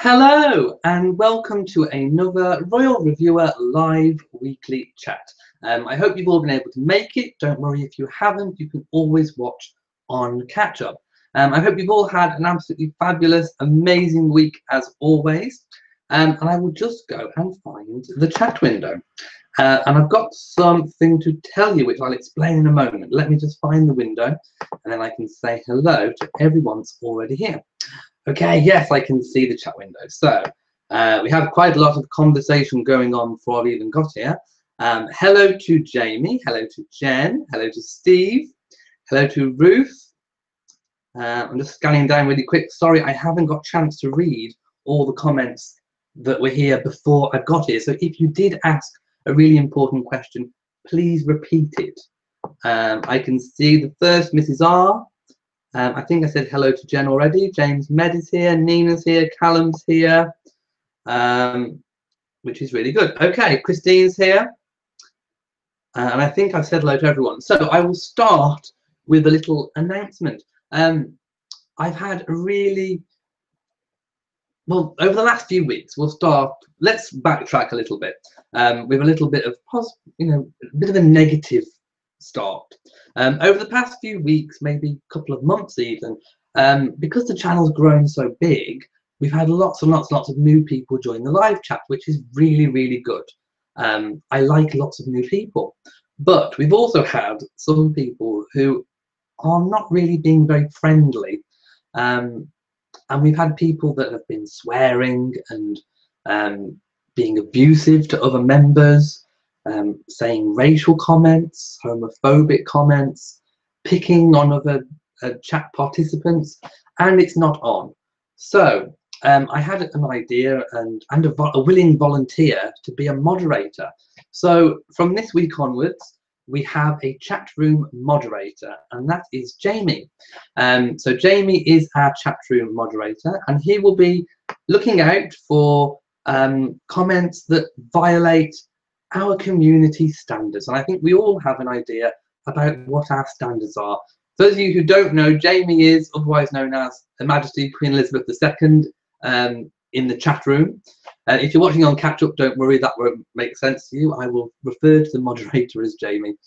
Hello and welcome to another Royal Reviewer live weekly chat. I hope you've all been able to make it. Don't worry if you haven't, you can always watch on catch up. I hope you've all had an absolutely fabulous, amazing week as always. And I will just go and find the chat window. And I've got something to tell you, which I'll explain in a moment. Let me just find the window and then I can say hello to everyone that's already here. Okay, yes, I can see the chat window. So we have quite a lot of conversation going on before I've even got here. Hello to Jamie, hello to Jen, hello to Steve, hello to Ruth. I'm just scanning down really quick. Sorry, I haven't got a chance to read all the comments that were here before I got here. So if you did ask a really important question, please repeat it. I can see the first Mrs. R. I think I said hello to Jen already. James Med is here, Nina's here, Callum's here, which is really good. Okay, Christine's here. And I think I've said hello to everyone. So I will start with a little announcement. I've had a really, well, over the last few weeks, let's backtrack a little bit. With a little bit of, a bit of a negative start. Over the past few weeks, maybe a couple of months even, because the channel's grown so big, we've had lots and lots of new people join the live chat, which is really, really good. I like lots of new people, but we've also had some people who are not really being very friendly. And we've had people that have been swearing and being abusive to other members, saying racial comments, homophobic comments, picking on other chat participants, and it's not on. So I had an idea and a willing volunteer to be a moderator. So from this week onwards, we have a chat room moderator, and that is Jamie. So Jamie is our chat room moderator, and he will be looking out for comments that violate our community standards. And I think we all have an idea about what our standards are. For those of you who don't know, Jamie is otherwise known as Her Majesty Queen Elizabeth II in the chat room. If you're watching on catch up, don't worry, that won't make sense to you. I will refer to the moderator as Jamie.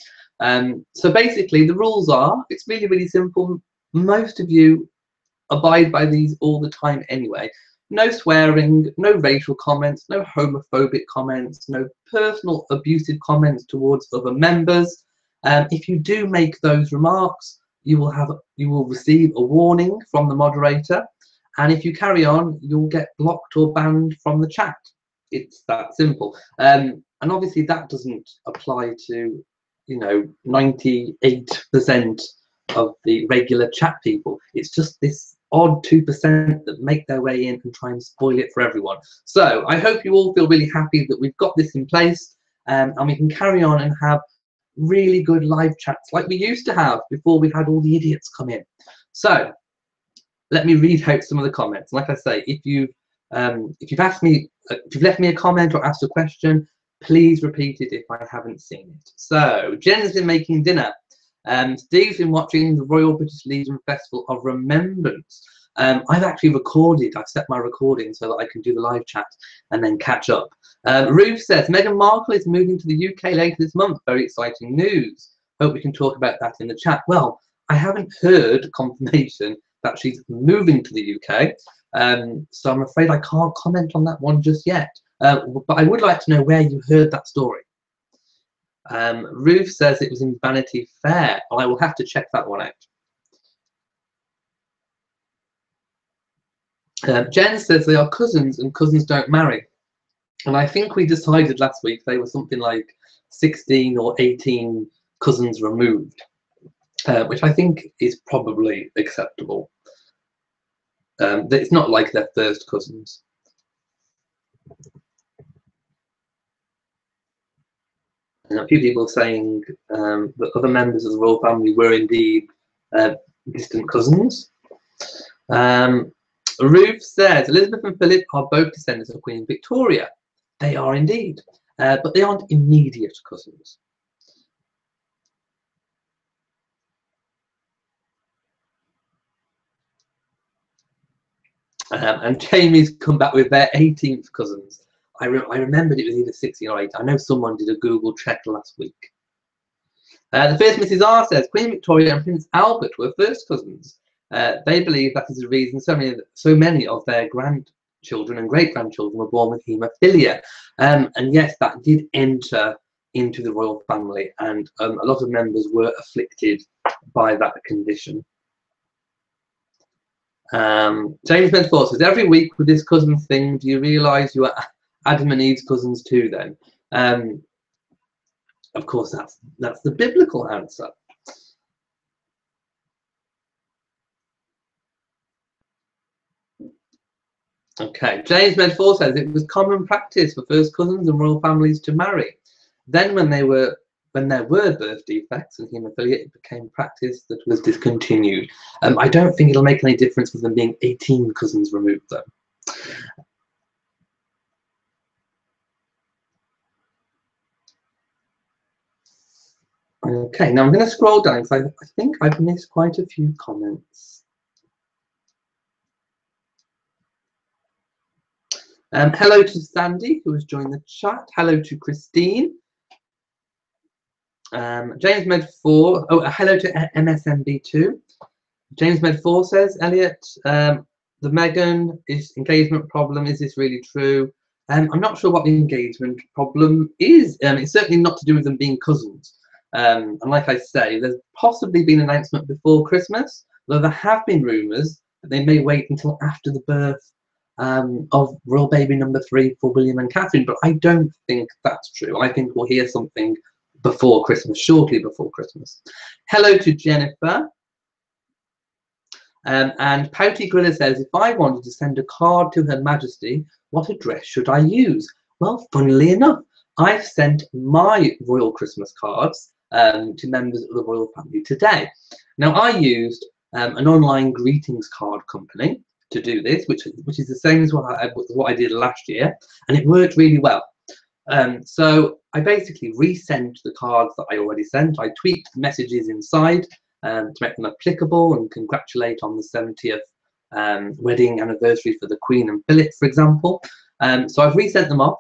So basically the rules are, it's really, really simple. Most of you abide by these all the time anyway. No swearing, no racial comments, no homophobic comments, no personal abusive comments towards other members. If you do make those remarks, you will receive a warning from the moderator. And if you carry on, you'll get blocked or banned from the chat. It's that simple. And obviously that doesn't apply to, 98% of the regular chat people. It's just this odd 2% that make their way in and try and spoil it for everyone. So I hope you all feel really happy that we've got this in place, and we can carry on and have really good live chats like we used to have before we had all the idiots come in. So let me read out some of the comments. Like I say, if you've left me a comment or asked a question, please repeat it if I haven't seen it. So Jen's been making dinner. Steve's been watching the Royal British Legion Festival of Remembrance. I've actually recorded, I've set my recording so that I can do the live chat and then catch up. Ruth says, Meghan Markle is moving to the UK later this month. Very exciting news. Hope we can talk about that in the chat. Well, I haven't heard confirmation that she's moving to the UK. So I'm afraid I can't comment on that one just yet. But I would like to know where you heard that story. Ruth says it was in Vanity Fair. I will have to check that one out. Jen says they are cousins and cousins don't marry. And I think we decided last week they were something like 16 or 18 cousins removed, which I think is probably acceptable. It's not like they're first cousins. And a few people saying that other members of the royal family were indeed distant cousins. Ruth says Elizabeth and Philip are both descendants of Queen Victoria. They are indeed, but they aren't immediate cousins. And Jamie's come back with their 18th cousins. I remembered it was either 16 or 8. I know someone did a Google check last week. The first Mrs. R says Queen Victoria and Prince Albert were first cousins. They believe that is the reason so many of their grandchildren and great-grandchildren were born with haemophilia. And yes, that did enter into the royal family, and a lot of members were afflicted by that condition. James Bedford says, every week with this cousin thing, do you realise you are Adam and Eve's cousins too then? Of course, that's the biblical answer. Okay, James Medford says it was common practice for first cousins and royal families to marry. Then when there were birth defects and haemophilia, it became practice that was discontinued. I don't think it'll make any difference with them being 18 cousins removed though. Okay, now I'm going to scroll down because I think I've missed quite a few comments. Hello to Sandy, who has joined the chat. Hello to Christine. James Medford. Oh, hello to MSMB2. James Medford says, Elliot, the Meghan engagement problem, is this really true? I'm not sure what the engagement problem is. It's certainly not to do with them being cousins. And like I say, there's possibly been an announcement before Christmas, though there have been rumours that they may wait until after the birth of royal baby number 3 for William and Catherine, but I don't think that's true. I think we'll hear something before Christmas, shortly before Christmas. Hello to Jennifer. And Pouty Griller says, if I wanted to send a card to Her Majesty, what address should I use? Well, funnily enough, I've sent my royal Christmas cards to members of the royal family today. Now, I used an online greetings card company to do this, which is the same as what I did last year, and it worked really well. So I basically resent the cards that I already sent. I tweaked the messages inside to make them applicable and congratulate on the 70th wedding anniversary for the Queen and Philip, for example. So I've resent them off,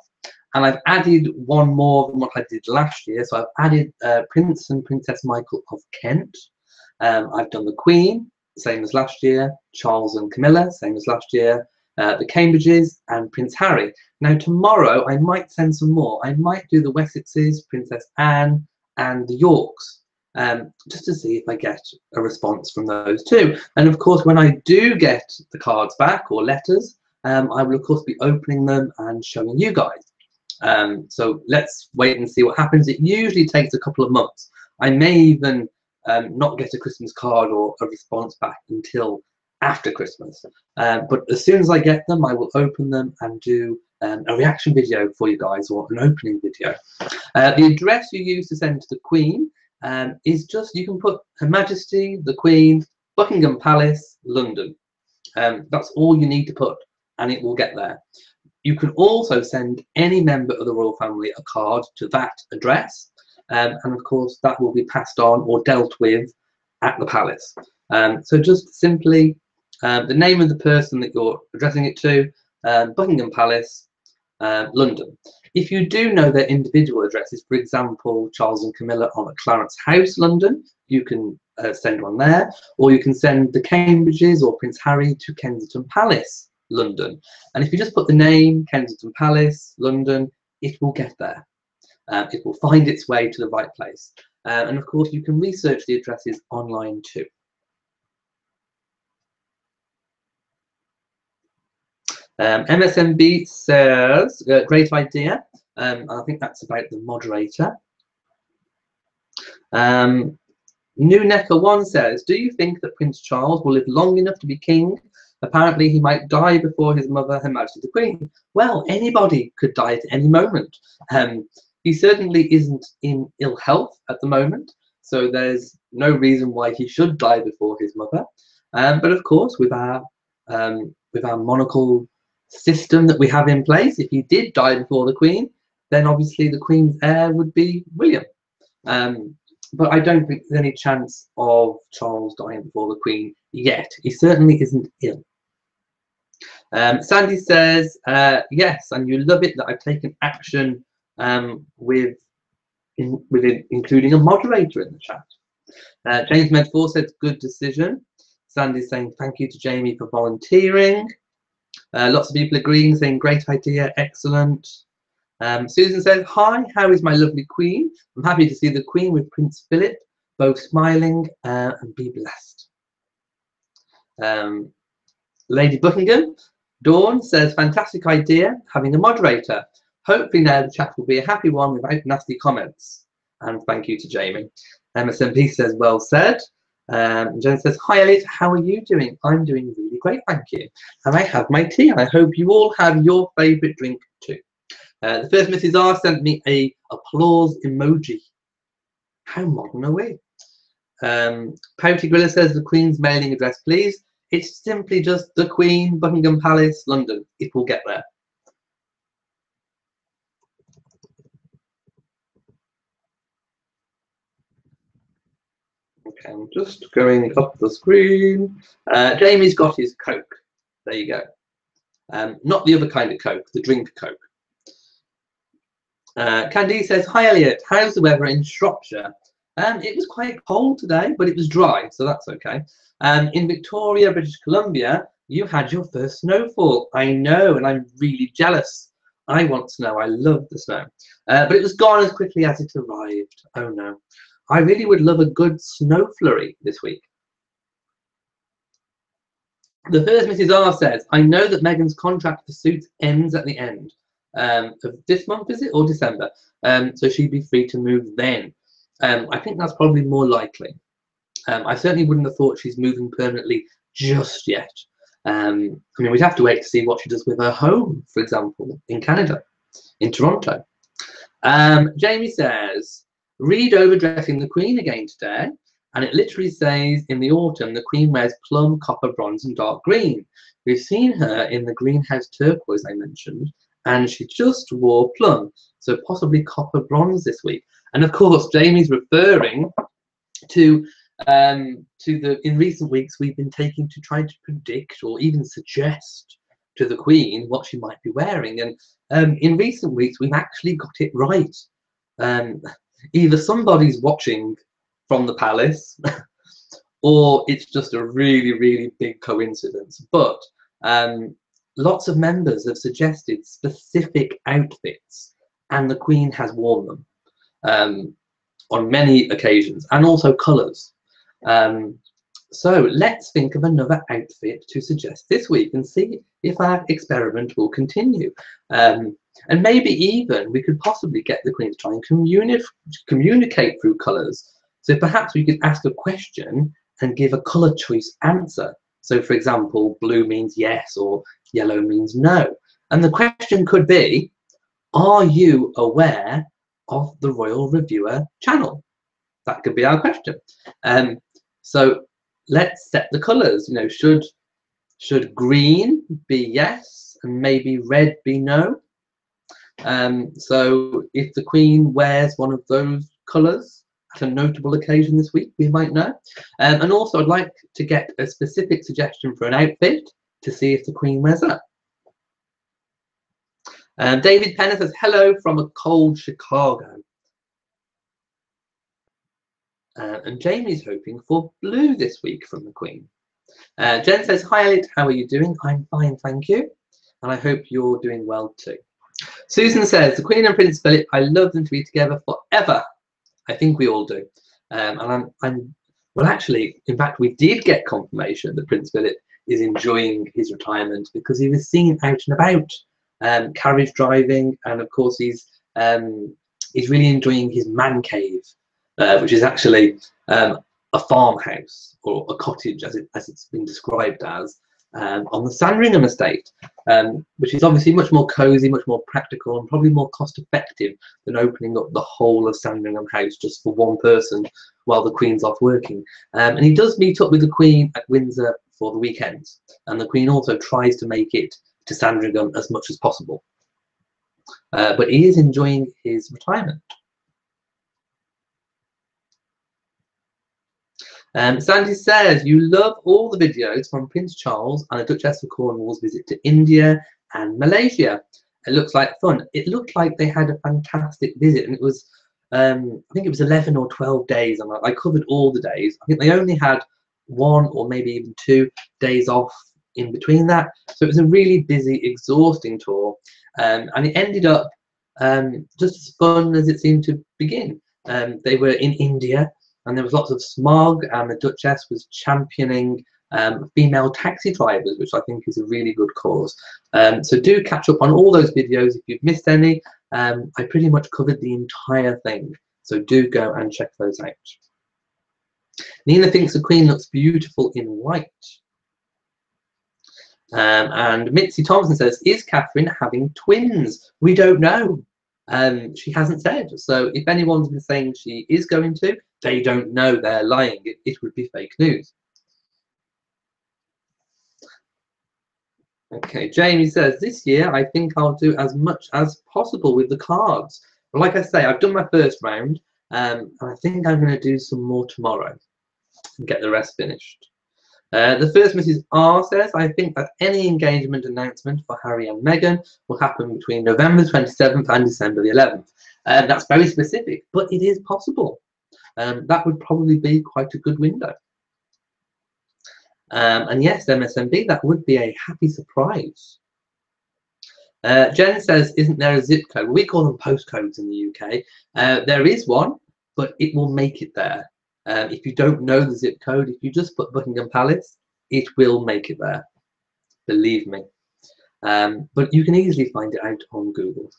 and I've added one more than what I did last year. So I've added Prince and Princess Michael of Kent. I've done the Queen, same as last year, Charles and Camilla, same as last year, the Cambridges and Prince Harry. Now tomorrow I might send some more. I might do the Wessexes, Princess Anne and the Yorks, just to see if I get a response from those too. And of course, when I do get the cards back or letters, I will of course be opening them and showing you guys. So let's wait and see what happens. It usually takes a couple of months. I may even not get a Christmas card or a response back until after Christmas. But as soon as I get them, I will open them and do a reaction video for you guys, or an opening video. The address you use to send to the Queen is just, you can put Her Majesty, the Queen, Buckingham Palace, London. That's all you need to put, and it will get there. You can also send any member of the royal family a card to that address. And of course that will be passed on or dealt with at the palace. So just simply the name of the person that you're addressing it to, Buckingham Palace, London. If you do know their individual addresses, for example, Charles and Camilla on at Clarence House, London, you can send one there, or you can send the Cambridges or Prince Harry to Kensington Palace, London. And if you just put the name, Kensington Palace, London, it will get there. It will find its way to the right place. And of course, you can research the addresses online too. MSMB says, great idea. I think that's about the moderator. New Necker 1 says, do you think that Prince Charles will live long enough to be king? Apparently he might die before his mother, Her Majesty the Queen. Well, anybody could die at any moment. He certainly isn't in ill health at the moment, so there's no reason why he should die before his mother. But of course, with our monarchical system that we have in place, if he did die before the Queen, then obviously the Queen's heir would be William. But I don't think there's any chance of Charles dying before the Queen yet. He certainly isn't ill. Sandy says, yes, and you love it that I've taken action with including a moderator in the chat. James Medford said, good decision. Sandy's saying thank you to Jamie for volunteering. Lots of people agreeing, saying great idea, excellent. Susan says, hi, how is my lovely Queen? I'm happy to see the Queen with Prince Philip, both smiling and be blessed. Lady Buckingham, Dawn says, fantastic idea, having a moderator. Hopefully now the chat will be a happy one without nasty comments. And thank you to Jamie. MSMP says, well said. Jen says, hi Elliot, how are you doing? I'm doing really great, thank you. And I have my tea, and I hope you all have your favourite drink too. The first Mrs. R sent me a applause emoji. How modern are we? Pouty Griller says, the Queen's mailing address, please. It's simply just the Queen, Buckingham Palace, London. It will get there. Okay, I'm just going up the screen. Jamie's got his Coke. There you go. Not the other kind of Coke, the drink Coke. Candice says, hi Elliot, how's the weather in Shropshire? It was quite cold today, but it was dry, so that's okay. In Victoria, British Columbia, you had your first snowfall. I know, and I'm really jealous. I want snow. I love the snow. But it was gone as quickly as it arrived. Oh no. I really would love a good snow flurry this week. The first Mrs. R says, I know that Meghan's contract for Suits ends at the end of this month, is it, or December? So she'd be free to move then. I think that's probably more likely. I certainly wouldn't have thought she's moving permanently just yet. I mean, we'd have to wait to see what she does with her home, for example, in Canada, in Toronto. Jamie says, read overdressing the Queen again today, and it literally says in the autumn the Queen wears plum, copper, bronze and dark green. We've seen her in the greenhouse turquoise I mentioned, and she just wore plum, so possibly copper bronze this week. And of course Jamie's referring to in recent weeks we've been taking to try to predict or even suggest to the Queen what she might be wearing, and in recent weeks we've actually got it right. Either somebody's watching from the palace or it's just a really big coincidence, but lots of members have suggested specific outfits and the Queen has worn them on many occasions, and also colours. So let's think of another outfit to suggest this week and see if our experiment will continue. And maybe even we could possibly get the Queen to try and communicate through colours. So perhaps we could ask a question and give a colour choice answer. So for example, blue means yes or yellow means no. And the question could be, are you aware of the Royal Reviewer channel? That could be our question. So let's set the colours. You know, should green be yes and maybe red be no? So if the Queen wears one of those colours at a notable occasion this week, we might know. And also I'd like to get a specific suggestion for an outfit to see if the Queen wears that. David Penner says, hello from a cold Chicago. And Jamie's hoping for blue this week from the Queen. Jen says, hi Elliot, how are you doing? I'm fine, thank you. And I hope you're doing well too. Susan says, the Queen and Prince Philip, I love them to be together forever. I think we all do. And well, actually, in fact, we did get confirmation that Prince Philip is enjoying his retirement because he was seen out and about, carriage driving, and of course he's really enjoying his man cave, which is actually a farmhouse or a cottage, as it's been described as, on the Sandringham estate, which is obviously much more cosy, much more practical, and probably more cost effective than opening up the whole of Sandringham House just for one person while the Queen's off working. And he does meet up with the Queen at Windsor for the weekends, and the Queen also tries to make it to Sandringham as much as possible. But he is enjoying his retirement. Sandy says, you love all the videos from Prince Charles and the Duchess of Cornwall's visit to India and Malaysia. It looks like fun. It looked like they had a fantastic visit, and it was, I think it was 11 or 12 days, and I covered all the days. I think they only had 1 or maybe even 2 days off in between that. So it was a really busy, exhausting tour, and it ended up just as fun as it seemed to begin. They were in India, and there was lots of smog, and the Duchess was championing female taxi drivers, which I think is a really good cause. So do catch up on all those videos if you've missed any. I pretty much covered the entire thing, so do go and check those out. Nina thinks the Queen looks beautiful in white. And Mitzi Thompson says, is Catherine having twins? We don't know. She hasn't said. So if anyone's been saying she is going to, they don't know. They're lying. It would be fake news. Okay, Jamie says, this year I think I'll do as much as possible with the cards. But like I say, I've done my first round, and I think I'm going to do some more tomorrow and get the rest finished. The first Mrs. R says, I think that any engagement announcement for Harry and Meghan will happen between November 27th and December the 11th. That's very specific, but it is possible. That would probably be quite a good window. And yes, MSMB, that would be a happy surprise. Jen says, isn't there a zip code? We call them postcodes in the UK. There is one, but it will make it there. If you don't know the zip code, if you just put Buckingham Palace, it will make it there. Believe me. But you can easily find it out on Google.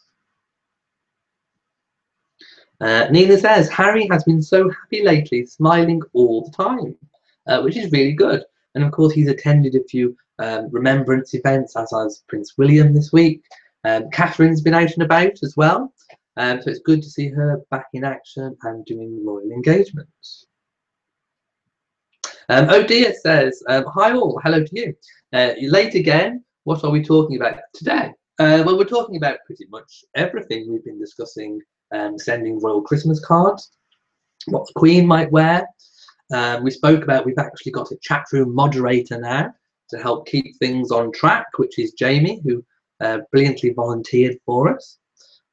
Nina says, Harry has been so happy lately, smiling all the time, which is really good. And of course, he's attended a few remembrance events, as has Prince William this week. Catherine's been out and about as well. So it's good to see her back in action and doing royal engagements. Odia says, hi all, hello to you. Late again, what are we talking about today? Well, we're talking about pretty much everything we've been discussing, sending royal Christmas cards, what the Queen might wear. We spoke about, we've actually got a chat room moderator now to help keep things on track, which is Jamie, who brilliantly volunteered for us.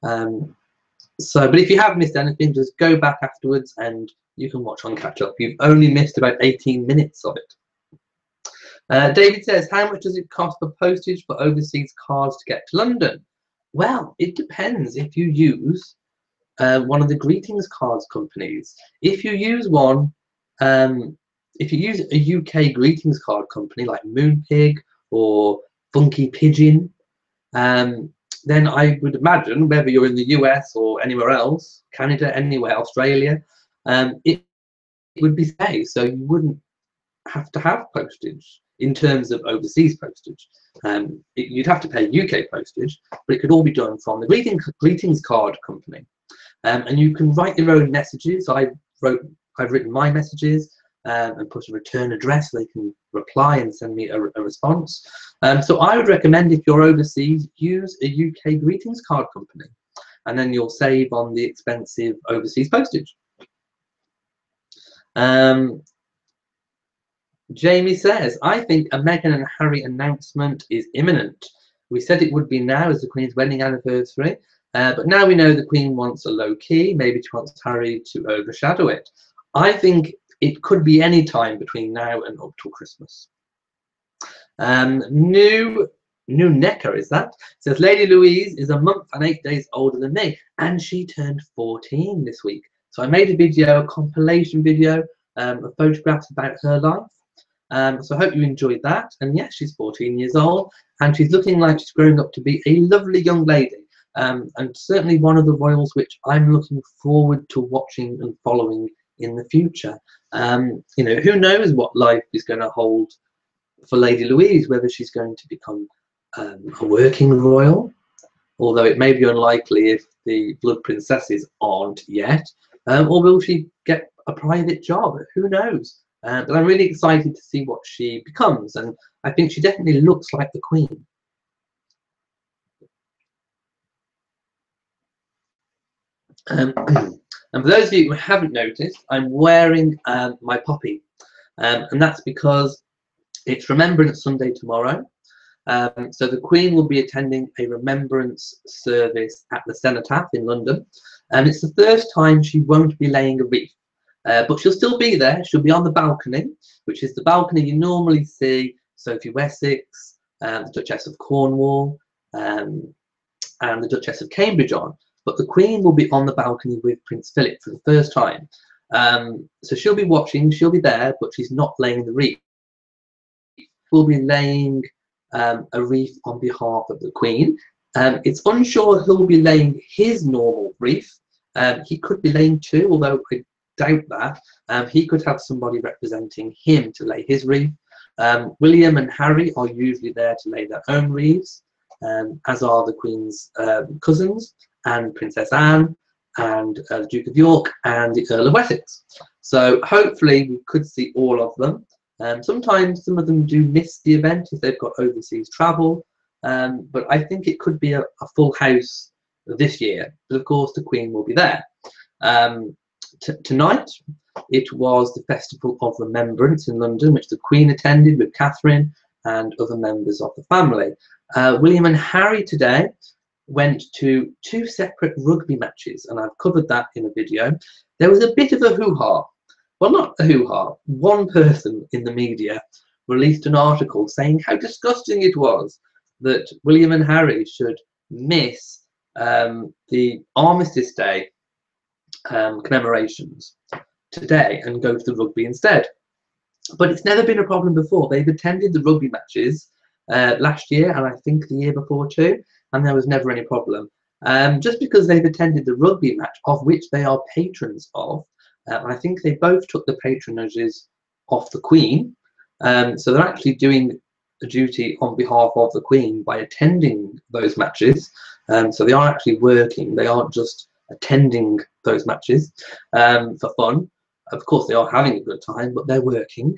But if you have missed anything, just go back afterwards and you can watch on catch up. You've only missed about 18 minutes of it. David says, how much does it cost for postage for overseas cards to get to London? Well, it depends if you use one of the greetings cards companies. If you use one, if you use a UK greetings card company like Moonpig or Funky Pigeon, then I would imagine, whether you're in the US or anywhere else, Canada, anywhere, Australia, it would be safe. So you wouldn't have to have postage in terms of overseas postage. You'd have to pay UK postage, but it could all be done from the greetings card company. And you can write your own messages. I've written my messages and put a return address so they can reply and send me a response. So I would recommend, if you're overseas, use a UK greetings card company, and then you'll save on the expensive overseas postage. Jamie says, I think a Meghan and Harry announcement is imminent. We said it would be now as the Queen's wedding anniversary, but now we know the Queen wants a low key. Maybe she wants Harry to overshadow it. I think it could be any time between now and up till Christmas. New Necker, is that? Says, Lady Louise is a month and 8 days older than me, and she turned 14 this week. So I made a video, a compilation video of photographs about her life. So I hope you enjoyed that. And yes, she's 14 years old, and she's looking like she's growing up to be a lovely young lady. And certainly one of the royals which I'm looking forward to watching and following in the future. You know, who knows what life is going to hold for Lady Louise, whether she's going to become a working royal, although it may be unlikely if the blood princesses aren't yet, or will she get a private job? Who knows? But I'm really excited to see what she becomes, and I think she definitely looks like the Queen. And for those of you who haven't noticed, I'm wearing my poppy. And that's because it's Remembrance Sunday tomorrow. So the Queen will be attending a remembrance service at the Cenotaph in London. And it's the first time she won't be laying a wreath. But she'll still be there. She'll be on the balcony, which is the balcony you normally see Sophie Wessex, the Duchess of Cornwall, and the Duchess of Cambridge on. But the Queen will be on the balcony with Prince Philip for the first time. So she'll be watching, she'll be there, but she's not laying the wreath. We'll be laying a wreath on behalf of the Queen. It's unsure who'll be laying his normal wreath. He could be laying two, although I doubt that. He could have somebody representing him to lay his wreath. William and Harry are usually there to lay their own wreaths, as are the Queen's cousins and Princess Anne and the Duke of York and the Earl of Wessex. So hopefully we could see all of them. Sometimes some of them do miss the event if they've got overseas travel, but I think it could be a full house this year. But of course the Queen will be there. Tonight it was the Festival of Remembrance in London, which the Queen attended with Catherine and other members of the family. William and Harry today went to 2 separate rugby matches, and I've covered that in a video. There was a bit of a hoo-ha. Well, not a hoo-ha. One person in the media released an article saying how disgusting it was that William and Harry should miss the Armistice Day commemorations today and go to the rugby instead. But it's never been a problem before. They've attended the rugby matches last year and I think the year before too, and there was never any problem. Just because they've attended the rugby match, of which they are patrons of, I think they both took the patronages off the Queen. So they're actually doing a duty on behalf of the Queen by attending those matches. So they are actually working. They aren't just attending those matches for fun. Of course, they are having a good time, but they're working.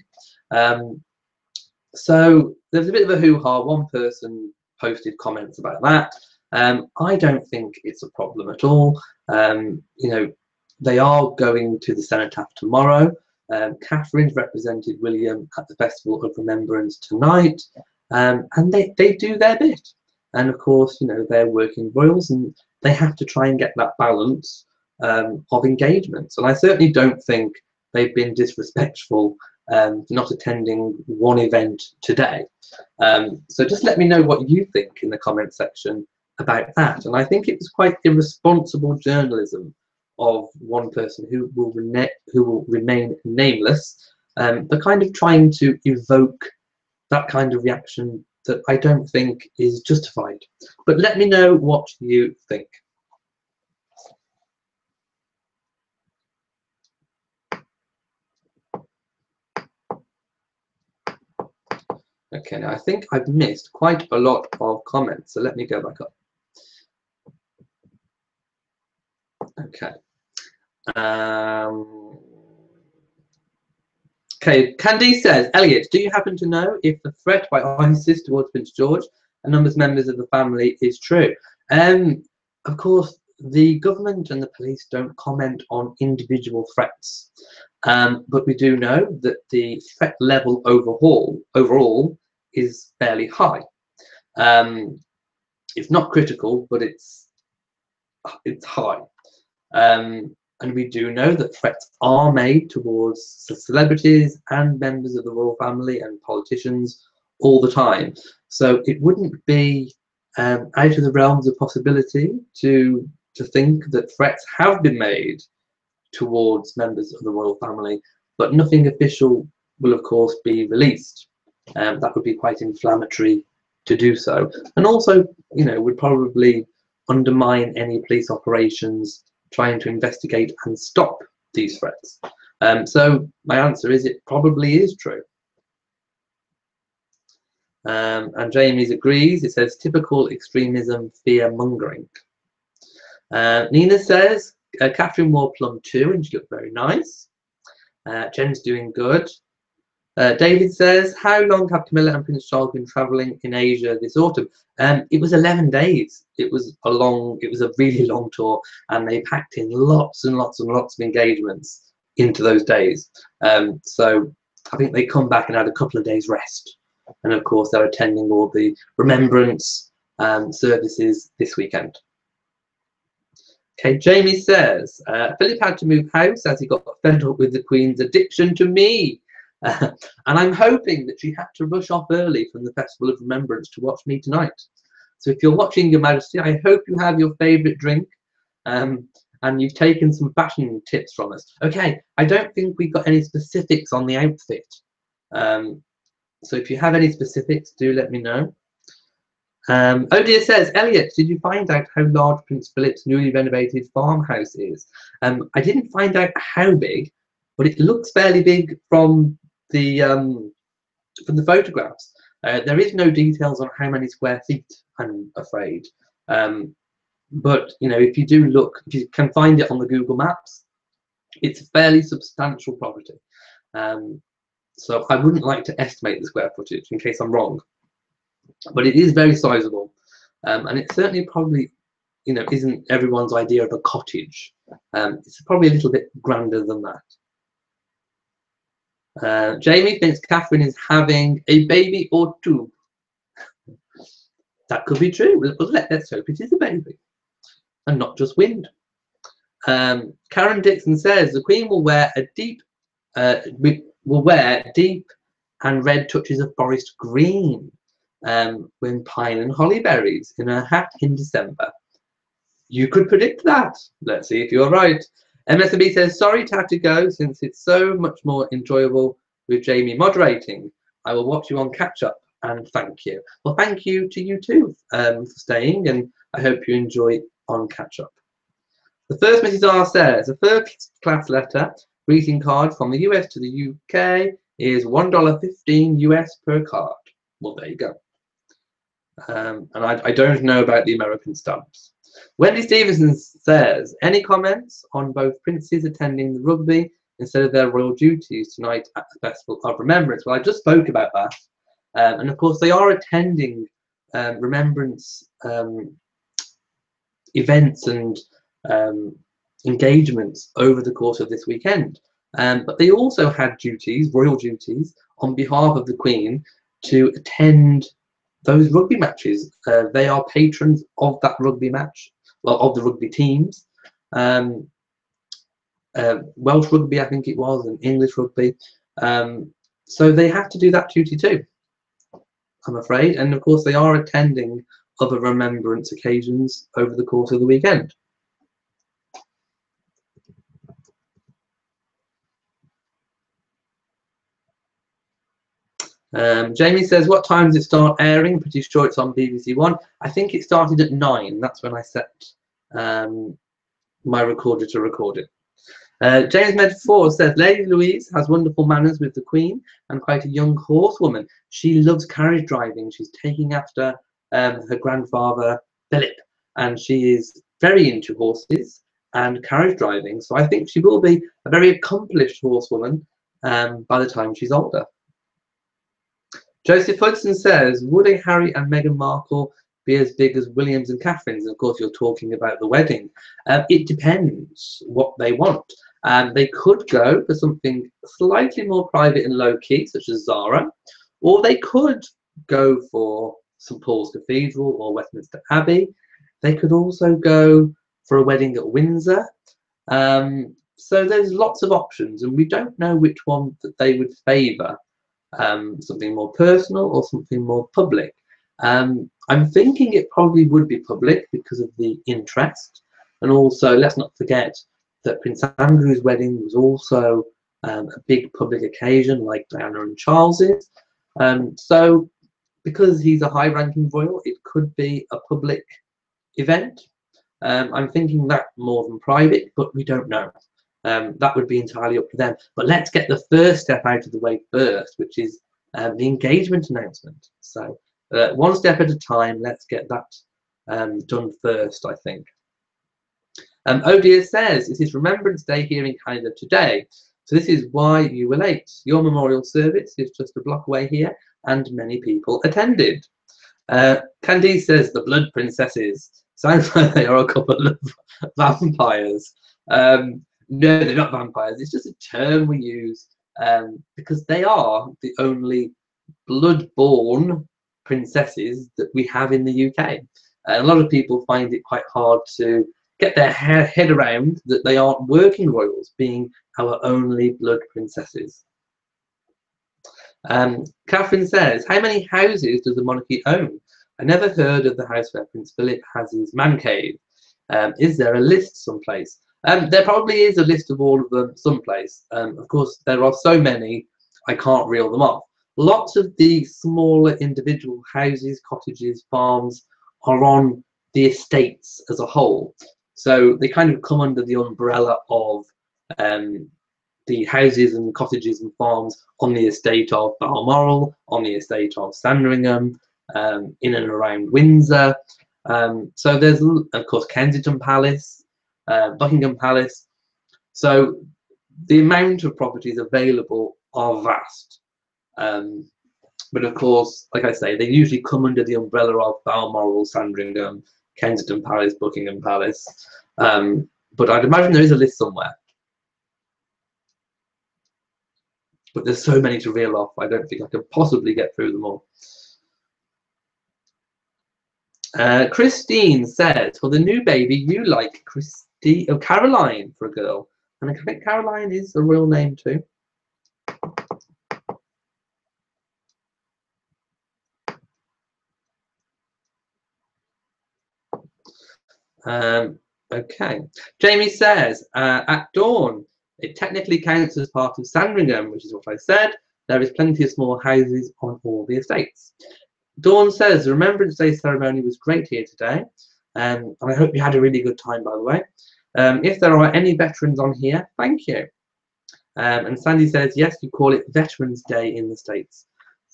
So there's a bit of a hoo-ha. One person posted comments about that. I don't think it's a problem at all. You know, they are going to the Cenotaph tomorrow. Catherine's represented William at the Festival of Remembrance tonight, and they do their bit. And of course, you know, they're working royals and they have to try and get that balance of engagements. And I certainly don't think they've been disrespectful not attending one event today. So just let me know what you think in the comment section about that. And I think it was quite irresponsible journalism of one person who will remain nameless, but kind of trying to evoke that kind of reaction that I don't think is justified. But let me know what you think. Okay, now I think I've missed quite a lot of comments, so let me go back up. Okay. Okay, Candice says, Elliot, do you happen to know if the threat by ISIS towards Prince George and members of the family is true? Of course, the government and the police don't comment on individual threats, but we do know that the threat level overall is fairly high. It's not critical, but it's high. And we do know that threats are made towards celebrities and members of the royal family and politicians all the time. So it wouldn't be out of the realms of possibility to think that threats have been made towards members of the royal family, but nothing official will of course be released. That would be quite inflammatory to do so, and also, you know, would probably undermine any police operations trying to investigate and stop these threats. So my answer is it probably is true. And Jamie's agrees. It says typical extremism, fear mongering. Nina says Catherine wore plum too and she looked very nice. Jen's doing good. David says, how long have Camilla and Prince Charles been travelling in Asia this autumn? It was 11 days. It was a really long tour, and they packed in lots and lots and lots of engagements into those days. So I think they come back and had a couple of days rest. And of course, they're attending all the remembrance services this weekend. Okay, Jamie says, Philip had to move house as he got fed up with the Queen's addiction to me. And I'm hoping that she had to rush off early from the Festival of Remembrance to watch me tonight. So if you're watching, Your Majesty, I hope you have your favourite drink and you've taken some fashion tips from us. Okay, I don't think we've got any specifics on the outfit. So if you have any specifics, do let me know. Oh dear says, Elliot, did you find out how large Prince Philip's newly renovated farmhouse is? I didn't find out how big, but it looks fairly big from the photographs. There is no details on how many square feet, I'm afraid. But you know, if you do look, if you can find it on the Google Maps, it's a fairly substantial property. So I wouldn't like to estimate the square footage in case I'm wrong. But it is very sizable, and it certainly probably, you know, isn't everyone's idea of a cottage. It's probably a little bit grander than that. Jamie thinks Catherine is having a baby or two. That could be true. Let's hope it is a baby and not just wind. Karen Dixon says the Queen will wear a deep, and red touches of forest green. When pine and holly berries in her hat in December. You could predict that. Let's see if you're right. MSB says, sorry to have to go since it's so much more enjoyable with Jamie moderating. I will watch you on catch up and thank you. Well, thank you to you too for staying, and I hope you enjoy on catch up. The first Mrs. R says, a first class letter greeting card from the US to the UK is $1.15 US per card. Well, there you go. And I don't know about the American stamps. Wendy Stevenson says, any comments on both princes attending the rugby instead of their royal duties tonight at the Festival of Remembrance? Well, I just spoke about that. And of course, they are attending remembrance events and engagements over the course of this weekend. But they also had duties, royal duties, on behalf of the Queen to attend those rugby matches. They are patrons of that rugby match, well, of the rugby teams. Welsh rugby, I think it was, and English rugby. So they have to do that duty too, I'm afraid. And of course, they are attending other remembrance occasions over the course of the weekend. Jamie says, what time does it start airing? Pretty sure it's on BBC One. I think it started at 9. That's when I set my recorder to record it. James Medford says, Lady Louise has wonderful manners with the Queen and quite a young horsewoman. She loves carriage driving. She's taking after her grandfather, Philip, and she is very into horses and carriage driving. So I think she will be a very accomplished horsewoman by the time she's older. Joseph Hudson says, would a Harry and Meghan Markle be as big as William's and Catherine's? And of course, you're talking about the wedding. It depends what they want. They could go for something slightly more private and low-key, such as Zara, or they could go for St Paul's Cathedral or Westminster Abbey. They could also go for a wedding at Windsor. So there's lots of options, and we don't know which one that they would favour. Something more personal or something more public. I'm thinking it probably would be public because of the interest, and also let's not forget that Prince Andrew's wedding was also a big public occasion like Diana and Charles's. So because he's a high-ranking royal, it could be a public event. I'm thinking that more than private, but we don't know. That would be entirely up to them. But let's get the first step out of the way first, which is the engagement announcement. So one step at a time, let's get that done first, I think. Oh dear says, it is Remembrance Day here in Canada today. So this is why you were late. Your memorial service is just a block away here and many people attended. Candice says, the Blood Princesses. Sounds like they are a couple of vampires. No, they're not vampires. It's just a term we use because they are the only blood-born princesses that we have in the UK. And a lot of people find it quite hard to get their head around that they aren't working royals, being our only blood princesses. Catherine says, how many houses does the monarchy own? I never heard of the house where Prince Philip has his man cave. Is there a list someplace? There probably is a list of all of them someplace. Of course, there are so many, I can't reel them off. Lots of the smaller individual houses, cottages, farms are on the estates as a whole. So they kind of come under the umbrella of the houses and cottages and farms on the estate of Balmoral, on the estate of Sandringham, in and around Windsor. So there's, of course, Kensington Palace, Buckingham Palace. So the amount of properties available are vast. But of course, like I say, they usually come under the umbrella of Balmoral, Sandringham, Kensington Palace, Buckingham Palace. But I'd imagine there is a list somewhere. But there's so many to reel off, I don't think I could possibly get through them all. Christine says, for the new baby, you like Caroline for a girl. And I think Caroline is a real name too. Okay. Jamie says, at dawn, it technically counts as part of Sandringham, which is what I said. There is plenty of small houses on all the estates. Dawn says, the Remembrance Day ceremony was great here today. And I hope you had a really good time, by the way. If there are any veterans on here, thank you. And Sandy says, yes, you call it Veterans Day in the States.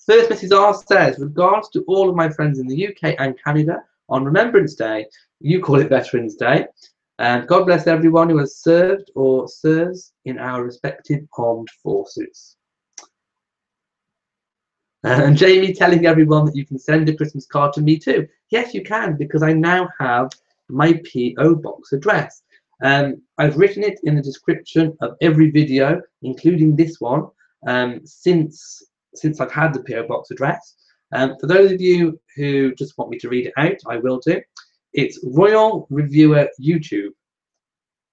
First Mrs. R says, regards to all of my friends in the UK and Canada, on Remembrance Day, you call it Veterans Day. And God bless everyone who has served or serves in our respective armed forces. And Jamie telling everyone that you can send a Christmas card to me too. Yes, you can, because I now have my P.O. Box address. I've written it in the description of every video, including this one, since I've had the P.O. Box address. For those of you who just want me to read it out, I will do. It's Royal Reviewer YouTube,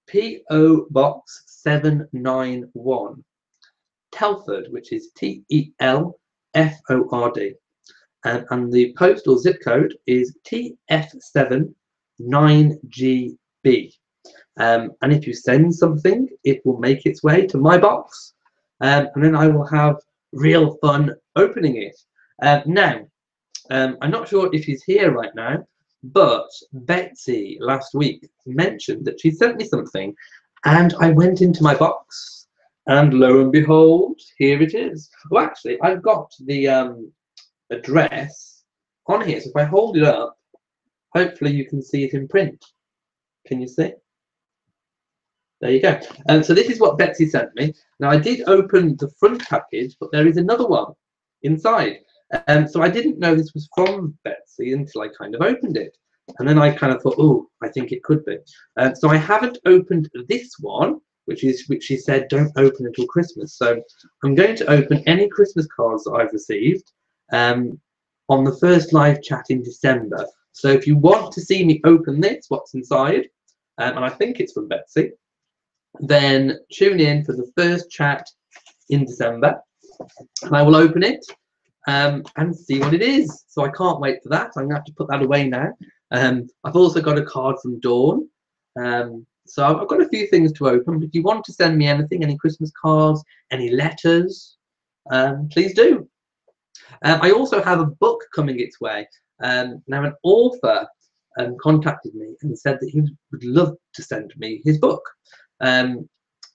P.O. Box 791, Telford, which is Telford. And the postal zip code is TF79GB. And if you send something, it will make its way to my box, and then I will have real fun opening it. Now, I'm not sure if she's here right now, but Betsy last week mentioned that she sent me something, and I went into my box, and lo and behold, here it is. Well, actually, I've got the address on here, so if I hold it up, hopefully you can see it in print. Can you see? There you go. So this is what Betsy sent me. Now, I did open the front package, but there is another one inside. So I didn't know this was from Betsy until I kind of opened it. And then I kind of thought, oh, I think it could be. So I haven't opened this one, which she said don't open until Christmas. So I'm going to open any Christmas cards that I've received on the first live chat in December. So if you want to see me open this, what's inside, and I think it's from Betsy, then tune in for the first chat in December, and I will open it and see what it is. So I can't wait for that. I'm going to have to put that away now. I've also got a card from Dawn. So I've got a few things to open, but if you want to send me anything, any Christmas cards, any letters, please do. I also have a book coming its way. Now, an author contacted me and said that he would love to send me his book.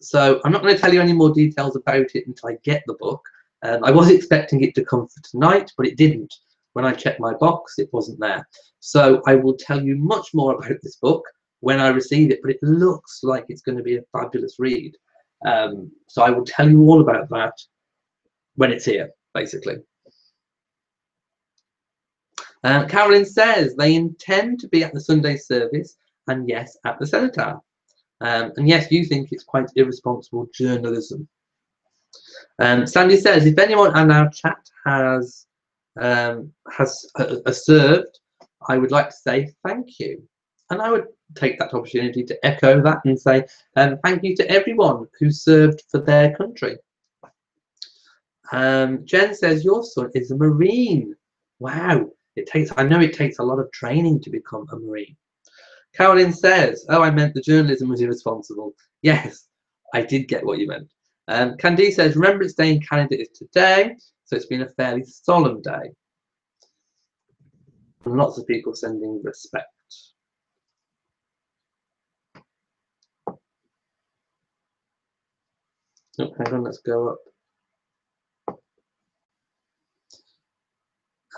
So I'm not going to tell you any more details about it until I get the book. I was expecting it to come for tonight, but it didn't. When I checked my box, it wasn't there. So I will tell you much more about this book when I receive it, but it looks like it's going to be a fabulous read. So I will tell you all about that when it's here, basically. Carolyn says they intend to be at the Sunday service, and yes, at the cenotaph. And yes, you think it's quite irresponsible journalism. Sandy says, if anyone in our chat has served, I would like to say thank you. And I would take that opportunity to echo that and say thank you to everyone who served for their country. Jen says, your son is a Marine. Wow. I know it takes a lot of training to become a Marine. Caroline says, oh, I meant the journalism was irresponsible. Yes, I did get what you meant. Candice says, Remembrance Day in Canada is today, so it's been a fairly solemn day. And lots of people sending respect. Oh, hang on, let's go up.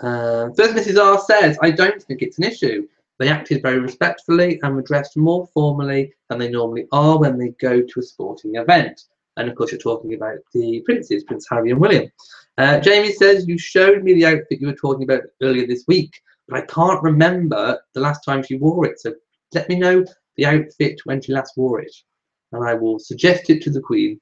First Mrs. R says, I don't think it's an issue. They acted very respectfully and were dressed more formally than they normally are when they go to a sporting event. And of course, you're talking about the princes, Prince Harry and William. Jamie says, you showed me the outfit you were talking about earlier this week, but I can't remember the last time she wore it. So let me know the outfit when she last wore it, and I will suggest it to the Queen.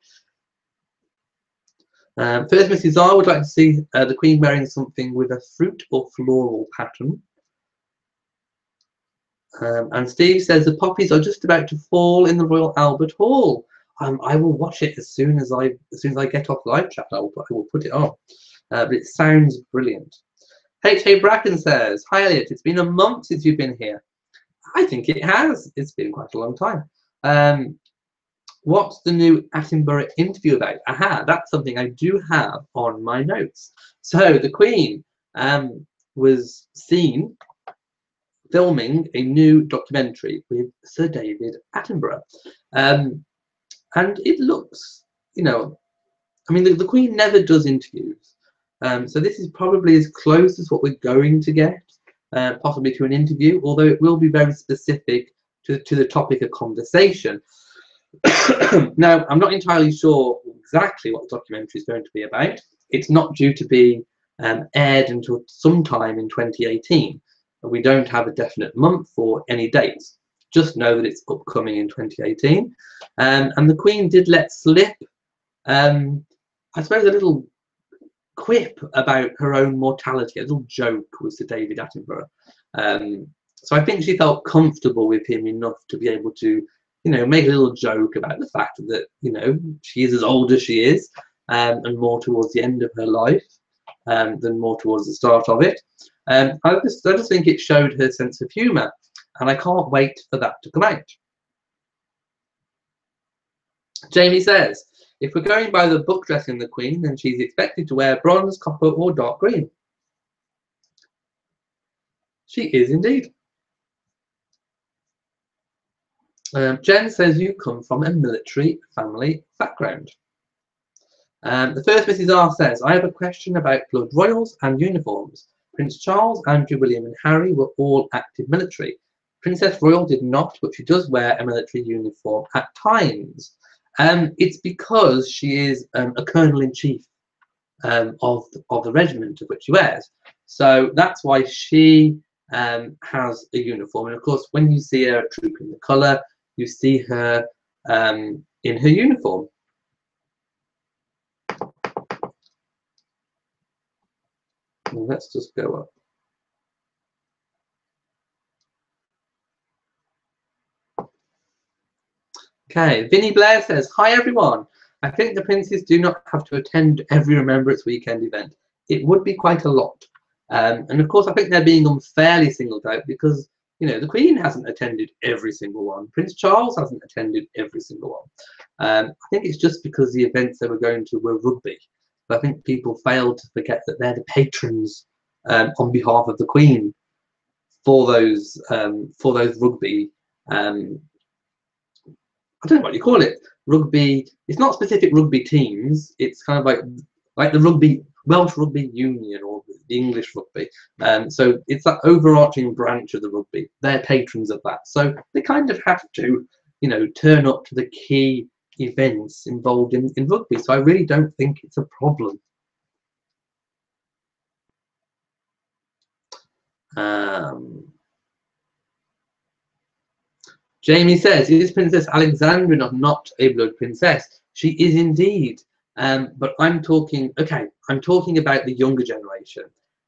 First Mrs. R would like to see the Queen wearing something with a fruit or floral pattern. And Steve says the poppies are just about to fall in the Royal Albert Hall. I will watch it as soon as I get off live chat. I will put it on. But it sounds brilliant. H.A. Bracken says, hi Elliot, it's been a month since you've been here. I think it has. It's been quite a long time. What's the new Attenborough interview about? Aha, that's something I do have on my notes. So the Queen was seen filming a new documentary with Sir David Attenborough. And it looks, you know, I mean, the Queen never does interviews. So this is probably as close as what we're going to get, possibly to an interview, although it will be very specific to the topic of conversation. Now, I'm not entirely sure exactly what the documentary is going to be about. It's not due to be aired until sometime in 2018. We don't have a definite month or any dates. Just know that it's upcoming in 2018. And the Queen did let slip, I suppose, a little quip about her own mortality, a little joke with Sir David Attenborough. So I think she felt comfortable with him enough to be able to, you know, make a little joke about the fact that, you know, she is as old as she is, and more towards the end of her life than more towards the start of it. I just think it showed her sense of humour, and I can't wait for that to come out. Jamie says, if we're going by the book dressing the Queen, then she's expected to wear bronze, copper or dark green. She is indeed. Jen says you come from a military family background. The first Mrs. R says, I have a question about blood royals and uniforms. Prince Charles, Andrew, William and Harry were all active military. Princess Royal did not, but she does wear a military uniform at times. It's because she is a colonel-in-chief of the regiment of which she wears. So that's why she has a uniform. And of course, when you see her trooping the colour, you see her in her uniform. And let's just go up. Okay, Vinnie Blair says, hi everyone. I think the princes do not have to attend every Remembrance Weekend event. It would be quite a lot. And of course, I think they're being unfairly singled out because, you know, the Queen hasn't attended every single one. Prince Charles hasn't attended every single one. I think it's just because the events they were going to were rugby. But I think people failed to forget that they're the patrons on behalf of the Queen for those rugby. I don't know what you call it. Rugby. It's not specific rugby teams. It's kind of like the rugby Welsh Rugby Union or the English rugby. So it's that overarching branch of the rugby. They're patrons of that. So they kind of have to, you know, turn up to the key events involved in rugby. So I really don't think it's a problem. Jamie says, is Princess Alexandrina not a blood princess? She is indeed. But I'm talking, okay, I'm talking about the younger generation.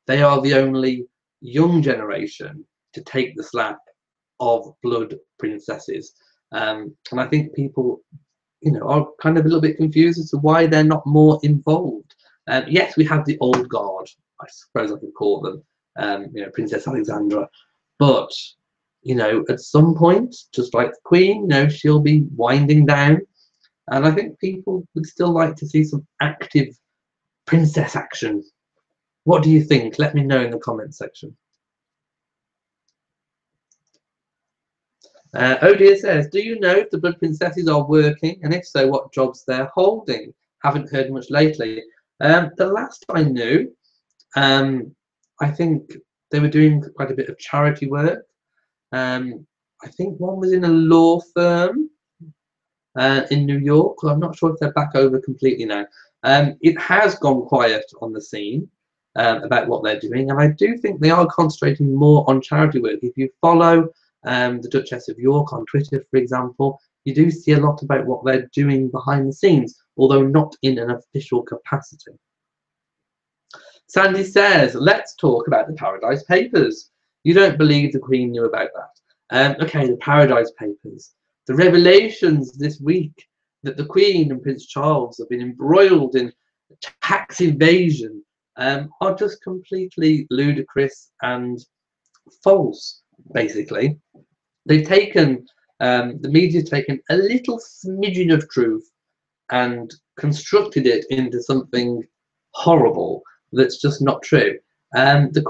They are the only young generation to take the slap of blood princesses. And I think people, you know, are kind of a little bit confused as to why they're not more involved. Yes, we have the old guard, I suppose I could call them, you know, Princess Alexandra, but you know, at some point, just like the Queen, you know, she'll be winding down, and I think people would still like to see some active princess action. What do you think? Let me know in the comments section. Odia says, do you know if the blood princesses are working, and if so, what jobs they're holding? Haven't heard much lately. The last I knew, I think they were doing quite a bit of charity work. I think one was in a law firm in New York. I'm not sure if they're back over completely now. It has gone quiet on the scene about what they're doing, and I do think they are concentrating more on charity work. If you follow the Duchess of York on Twitter, for example, you do see a lot about what they're doing behind the scenes, although not in an official capacity. Sandy says, let's talk about the Paradise Papers. You don't believe the Queen knew about that. Okay, the Paradise Papers. The revelations this week that the Queen and Prince Charles have been embroiled in tax evasion are just completely ludicrous and false, basically. They've taken, the media's taken a little smidgen of truth and constructed it into something horrible that's just not true. The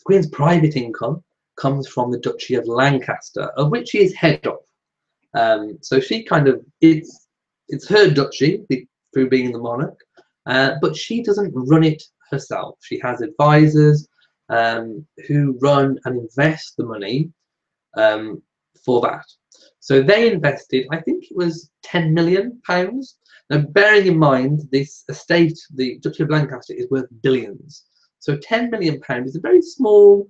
Queen's private income comes from the Duchy of Lancaster, of which she is head of. So she kind of, it's her duchy through being the monarch, but she doesn't run it herself. She has advisors who run and invest the money for that. So they invested, I think it was £10 million. Now, bearing in mind this estate, the Duchy of Lancaster, is worth billions. So £10 million is a very small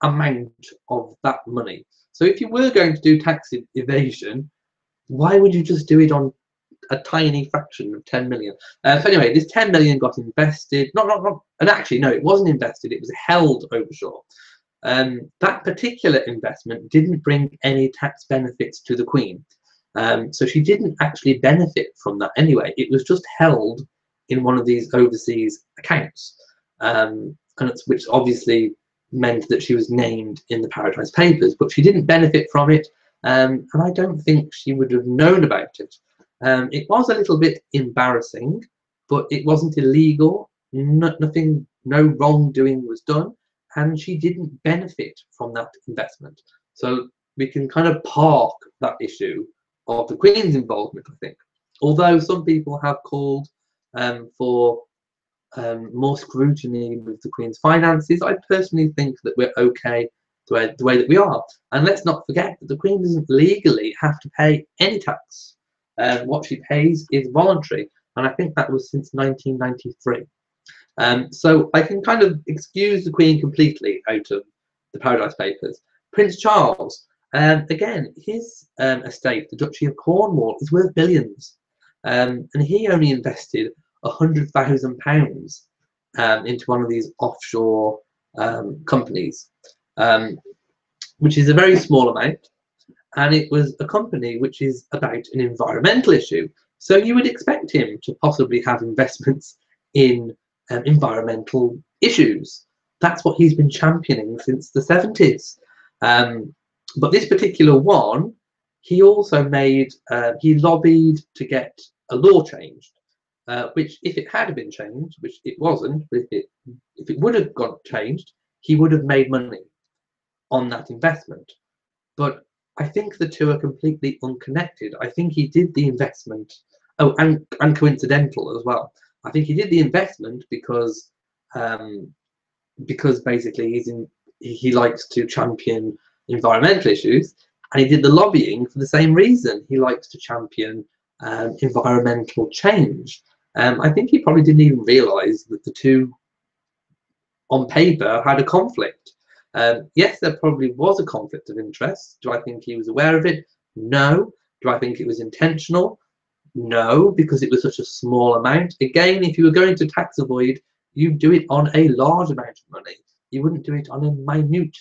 amount of that money. So if you were going to do tax evasion, why would you just do it on a tiny fraction of 10 million? So anyway, this 10 million got invested, and actually, no, it wasn't invested, it was held offshore. That particular investment didn't bring any tax benefits to the Queen. So she didn't actually benefit from that anyway. It was just held in one of these overseas accounts, which obviously meant that she was named in the Paradise Papers, but she didn't benefit from it, and I don't think she would have known about it. It was a little bit embarrassing, but it wasn't illegal. Nothing, no wrongdoing was done, and she didn't benefit from that investment. So we can kind of park that issue of the Queen's involvement, I think. Although some people have called for more scrutiny with the Queen's finances, I personally think that we're okay the way that we are. And let's not forget that the Queen doesn't legally have to pay any tax. What she pays is voluntary, and I think that was since 1993. So I can kind of excuse the Queen completely out of the Paradise Papers. Prince Charles, again, his estate, the Duchy of Cornwall, is worth billions, and he only invested £100,000 into one of these offshore companies, which is a very small amount, and it was a company which is about an environmental issue. So you would expect him to possibly have investments in environmental issues. That's what he's been championing since the 70s. But this particular one, he also made, he lobbied to get a law changed, which if it had been changed, which it wasn't, but if it would have got changed, he would have made money on that investment. But I think the two are completely unconnected. I think he did the investment, oh, and coincidental as well. I think he did the investment because basically he likes to champion environmental issues, and he did the lobbying for the same reason. He likes to champion environmental change. I think he probably didn't even realise that the two on paper had a conflict. Yes, there probably was a conflict of interest. Do I think he was aware of it? No. Do I think it was intentional? No, because it was such a small amount. Again, if you were going to tax avoid, you'd do it on a large amount of money. You wouldn't do it on a minute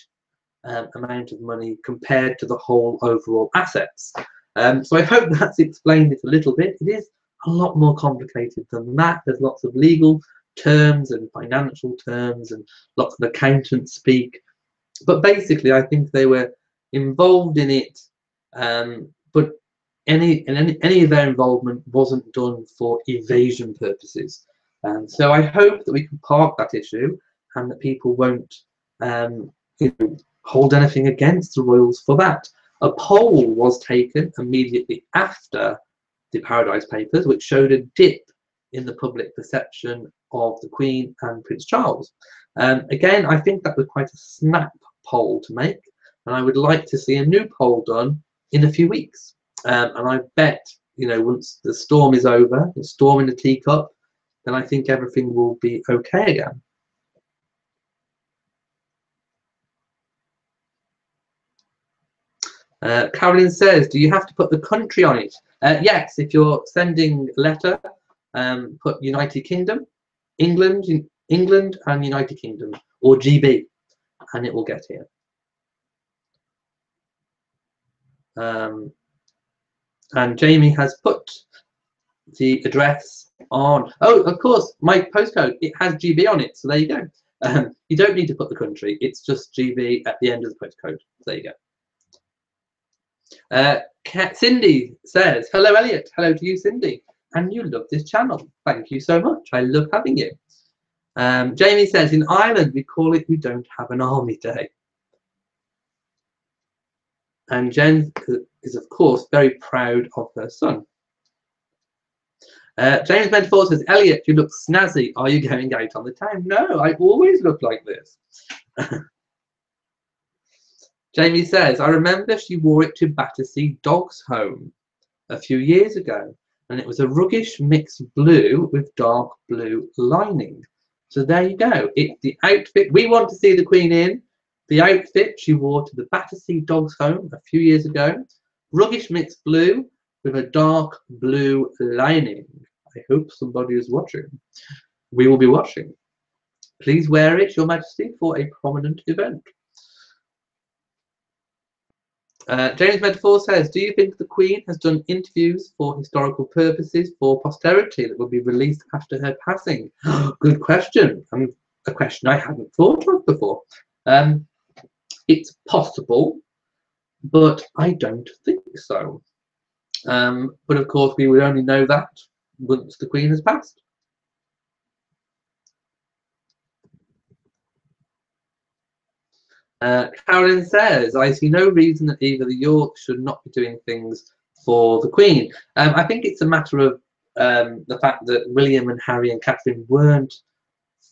amount of money compared to the whole overall assets. So I hope that's explained it a little bit. It is a lot more complicated than that. There's lots of legal terms and financial terms and lots of accountants speak. But basically, I think they were involved in it, but any of their involvement wasn't done for evasion purposes. So I hope that we can park that issue and that people won't hold anything against the royals for that. A poll was taken immediately after the Paradise Papers, which showed a dip in the public perception of the Queen and Prince Charles. Again, I think that was quite a snap poll to make, and I would like to see a new poll done in a few weeks. And I bet, once the storm is over, the storm in the teacup, then I think everything will be okay again. Carolyn says, do you have to put the country on it? Yes, if you're sending a letter, put United Kingdom, England and United Kingdom, or GB, and it will get here. And Jamie has put the address on. Oh, of course, my postcode, it has GB on it, so there you go. You don't need to put the country, it's just GB at the end of the postcode. There you go. Cindy says, hello Elliot, hello to you Cindy, and you love this channel. Thank you so much, I love having you. Jamie says, in Ireland we call it we don't have an army day. And Jen is of course very proud of her son. James Bedford says, Elliot, you look snazzy. Are you going out on the town? No, I always look like this. Jamie says, I remember she wore it to Battersea Dogs Home a few years ago, and it was a ruggish mixed blue with dark blue lining. So there you go. It's the outfit we want to see the Queen in. The outfit she wore to the Battersea Dogs Home a few years ago. Ruggish mixed blue with a dark blue lining. I hope somebody is watching. We will be watching. Please wear it, Your Majesty, for a prominent event. James Medford says, do you think the Queen has done interviews for historical purposes for posterity that will be released after her passing? Good question. A question I hadn't thought of before. It's possible, but I don't think so. But of course, we would only know that once the Queen has passed. Carolyn says, I see no reason that either the Yorks should not be doing things for the Queen. I think it's a matter of the fact that William and Harry and Catherine weren't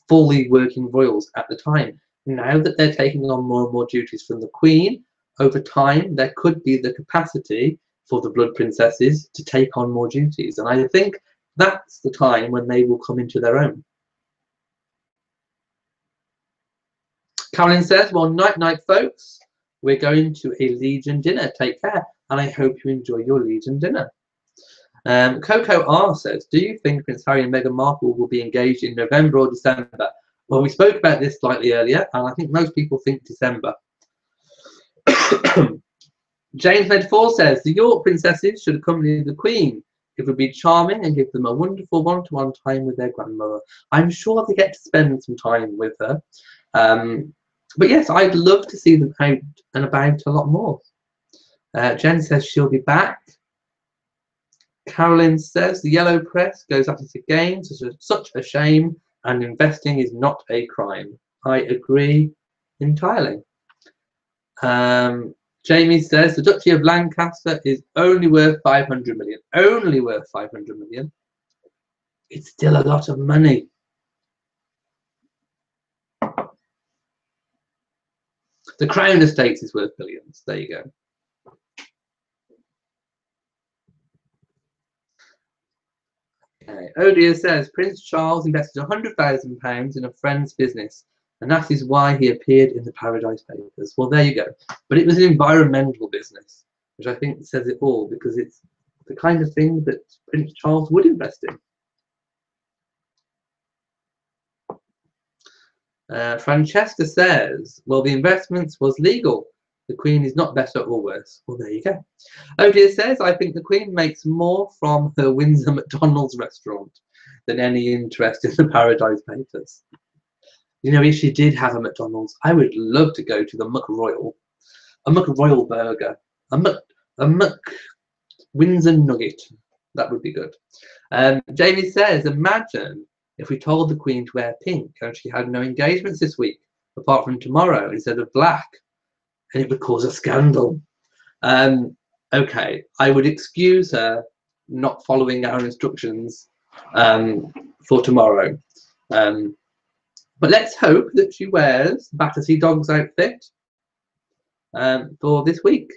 fully working royals at the time. Now that they're taking on more and more duties from the Queen, over time there could be the capacity for the blood princesses to take on more duties, and I think that's the time when they will come into their own. Carolyn says, well, night night folks, we're going to a Legion dinner, take care, and I hope you enjoy your Legion dinner. Coco R says, do you think Prince Harry and Meghan Markle will be engaged in November or December? Well, we spoke about this slightly earlier, and I think most people think December. James Medford says, the York princesses should accompany the Queen. It would be charming and give them a wonderful one-to-one time with their grandmother. I'm sure they get to spend some time with her. But yes, I'd love to see them out and about a lot more. Jen says she'll be back. Carolyn says the yellow press goes at it again. Such a shame, and investing is not a crime. I agree entirely. Jamie says the Duchy of Lancaster is only worth 500 million. Only worth 500 million. It's still a lot of money. The Crown Estate is worth billions. There you go. Okay. Odia says Prince Charles invested £100,000 in a friend's business, and that is why he appeared in the Paradise Papers. Well, there you go. But it was an environmental business, which I think says it all, because it's the kind of thing that Prince Charles would invest in. Francesca says, well, the investments was legal. The Queen is not better or worse. Well, there you go. Odia says, I think the Queen makes more from her Windsor McDonald's restaurant than any interest in the Paradise Papers. You know, if she did have a McDonald's, I would love to go to the McRoyal. A McRoyal burger. A Mc Windsor nugget. That would be good. Jamie says, imagine if we told the Queen to wear pink and she had no engagements this week, apart from tomorrow, instead of black. And it would cause a scandal. Okay, I would excuse her not following our instructions for tomorrow. But let's hope that she wears the Battersea Dogs outfit for this week.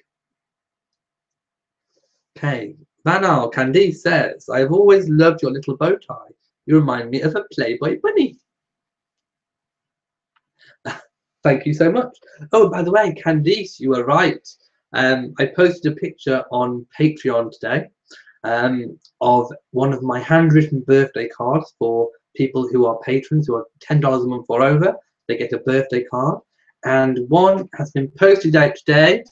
Okay, Vanal Candice says, I've always loved your little bow tie. You remind me of a Playboy bunny. Thank you so much. Oh, by the way, Candice, you were right. I posted a picture on Patreon today of one of my handwritten birthday cards for people who are patrons who are $10 a month or over. They get a birthday card, and one has been posted out today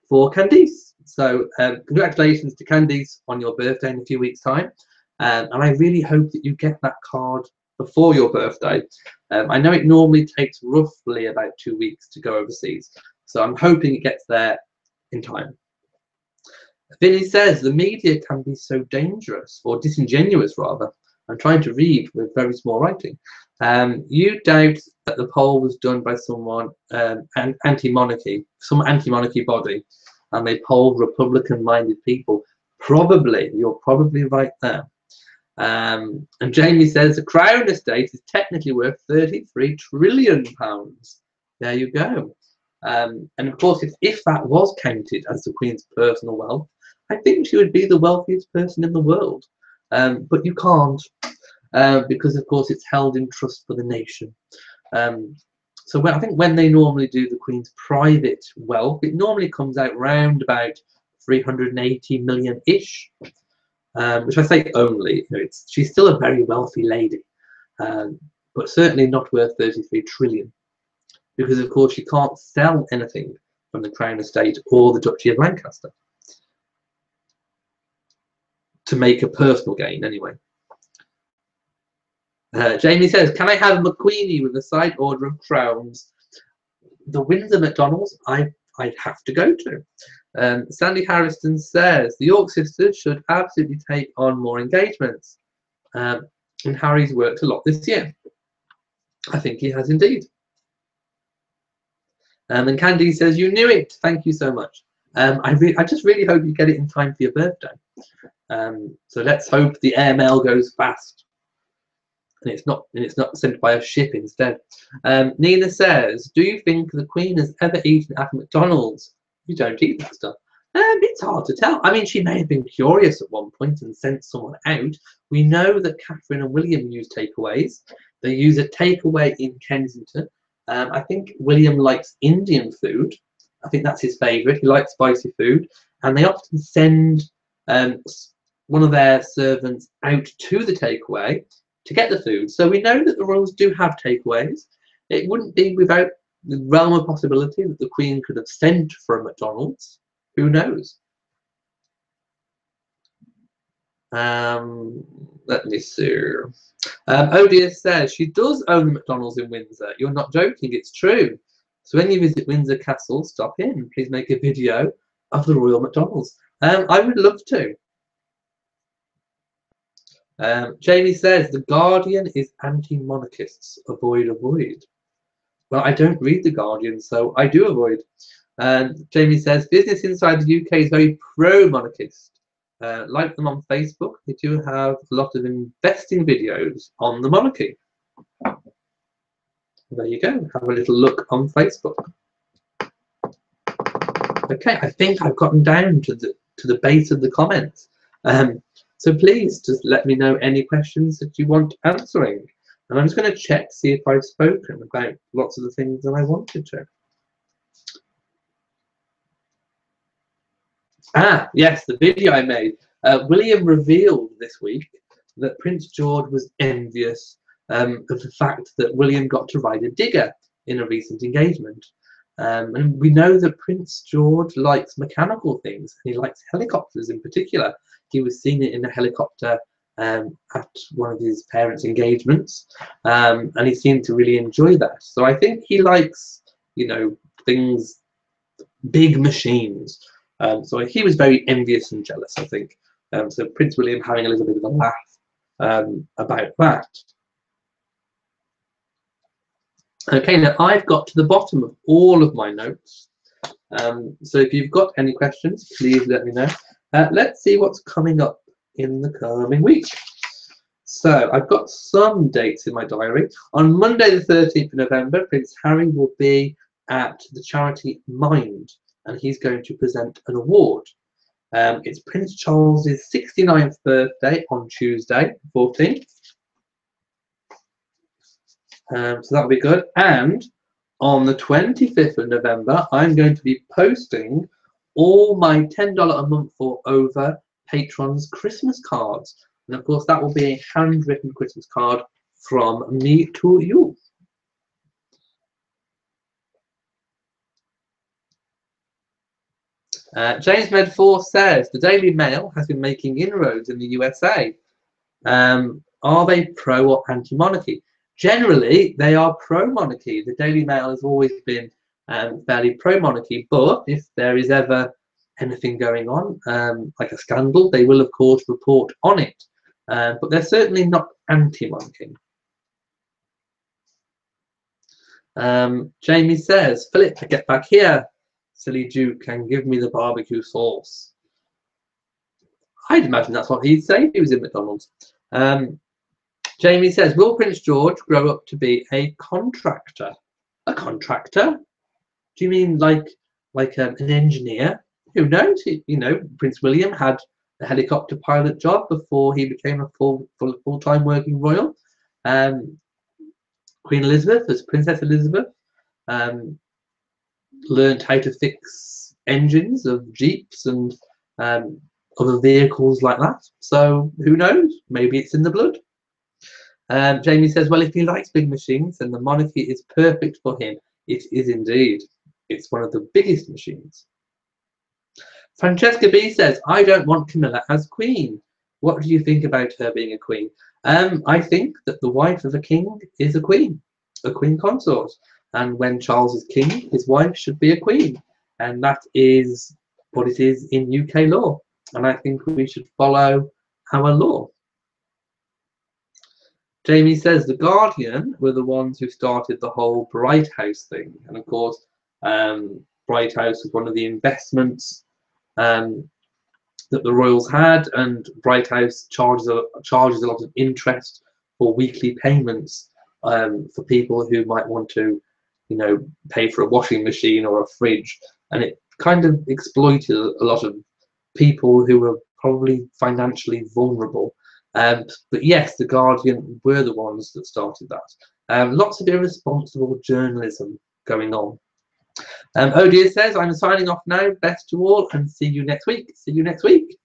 for Candice. So congratulations to Candice on your birthday in a few weeks' time, and I really hope that you get that card before your birthday. I know it normally takes roughly about 2 weeks to go overseas, so I'm hoping it gets there in time. Vinny says the media can be so dangerous, or disingenuous rather. I'm trying to read with very small writing. You doubt that the poll was done by someone anti-monarchy, some anti-monarchy body, and they polled Republican-minded people. Probably, you're probably right there. And Jamie says the Crown estate is technically worth £33 trillion. There you go. And of course, if that was counted as the Queen's personal wealth, I think she would be the wealthiest person in the world. But you can't, because of course it's held in trust for the nation. So I think when they normally do the Queen's private wealth, it normally comes out round about 380 million-ish. Which I say only, you know, she's still a very wealthy lady, but certainly not worth 33 trillion, because of course she can't sell anything from the Crown Estate or the Duchy of Lancaster to make a personal gain anyway. Jamie says, can I have a McQueenie with a side order of crowns? The Windsor McDonald's I'd have to go to. Sandy Harrison says the York sisters should absolutely take on more engagements, and Harry's worked a lot this year. I think he has indeed. And Candy says you knew it. Thank you so much. I just really hope you get it in time for your birthday. So let's hope the airmail goes fast, and it's not sent by a ship instead. Nina says, do you think the Queen has ever eaten at McDonald's? You don't eat that stuff. It's hard to tell. I mean, she may have been curious at one point and sent someone out. We know that Catherine and William use takeaways. They use a takeaway in Kensington. I think William likes Indian food. I think that's his favourite. He likes spicy food. And they often send one of their servants out to the takeaway to get the food. So we know that the royals do have takeaways. It wouldn't be without the realm of possibility that the Queen could have sent for a McDonald's. Who knows? Let me see. Odia says she does own McDonald's in Windsor. You're not joking, it's true. So when you visit Windsor Castle, stop in. Please make a video of the Royal McDonald's. I would love to. Jamie says the Guardian is anti-monarchists. Avoid, avoid. Well, I don't read the Guardian, so I do avoid. Jamie says Business Inside the UK is very pro-monarchist. Like them on Facebook. They do have a lot of investing videos on the monarchy. There you go. Have a little look on Facebook. Okay, I think I've gotten down to the base of the comments. So please just let me know any questions that you want answering. And I'm just going to check, see if I've spoken about lots of the things that I wanted to. Ah, yes, the video I made. William revealed this week that Prince George was envious of the fact that William got to ride a digger in a recent engagement. And we know that Prince George likes mechanical things, and he likes helicopters in particular. He was seen in a helicopter at one of his parents' engagements, and he seemed to really enjoy that. So I think he likes, things, big machines. So he was very envious and jealous, I think. So Prince William having a little bit of a laugh about that. Okay, now I've got to the bottom of all of my notes. So if you've got any questions, please let me know. Let's see what's coming up in the coming week. So I've got some dates in my diary. On Monday the 13th of November, Prince Harry will be at the charity Mind, and he's going to present an award. It's Prince Charles's 69th birthday on Tuesday, 14th. So that'll be good. And on the 25th of November, I'm going to be posting all my $10 a month or over patrons' Christmas cards. And of course, that will be a handwritten Christmas card from me to you. James Medford says, the Daily Mail has been making inroads in the USA. Are they pro or anti-monarchy? Generally, they are pro-monarchy. The Daily Mail has always been fairly pro-monarchy, but if there is ever anything going on, like a scandal, they will, of course, report on it. But they're certainly not anti-monarchy. Jamie says, Philip, get back here, silly Duke, and give me the barbecue sauce. I'd imagine that's what he'd say if he was in Mcdonald's. Jamie says, will Prince George grow up to be a contractor? A contractor? Do you mean like an engineer? Who knows? Prince William had a helicopter pilot job before he became a full-time working royal. Queen Elizabeth, as Princess Elizabeth, learned how to fix engines of jeeps and other vehicles like that. So who knows? Maybe it's in the blood. Jamie says, well, if he likes big machines, then the monarchy is perfect for him. It is indeed. It's one of the biggest machines. Francesca B says, I don't want Camilla as queen. What do you think about her being a queen? I think that the wife of a king is a queen consort. And when Charles is king, his wife should be a queen. And that is what it is in UK law. And I think we should follow our law. Jamie says the Guardian were the ones who started the whole Bright House thing. And of course, Bright House was one of the investments that the royals had, and Bright House charges a lot of interest for weekly payments for people who might want to, pay for a washing machine or a fridge. And it kind of exploited a lot of people who were probably financially vulnerable. But yes, the Guardian were the ones that started that. Lots of irresponsible journalism going on. Oh dear says, I'm signing off now. Best to all, and see you next week. See you next week.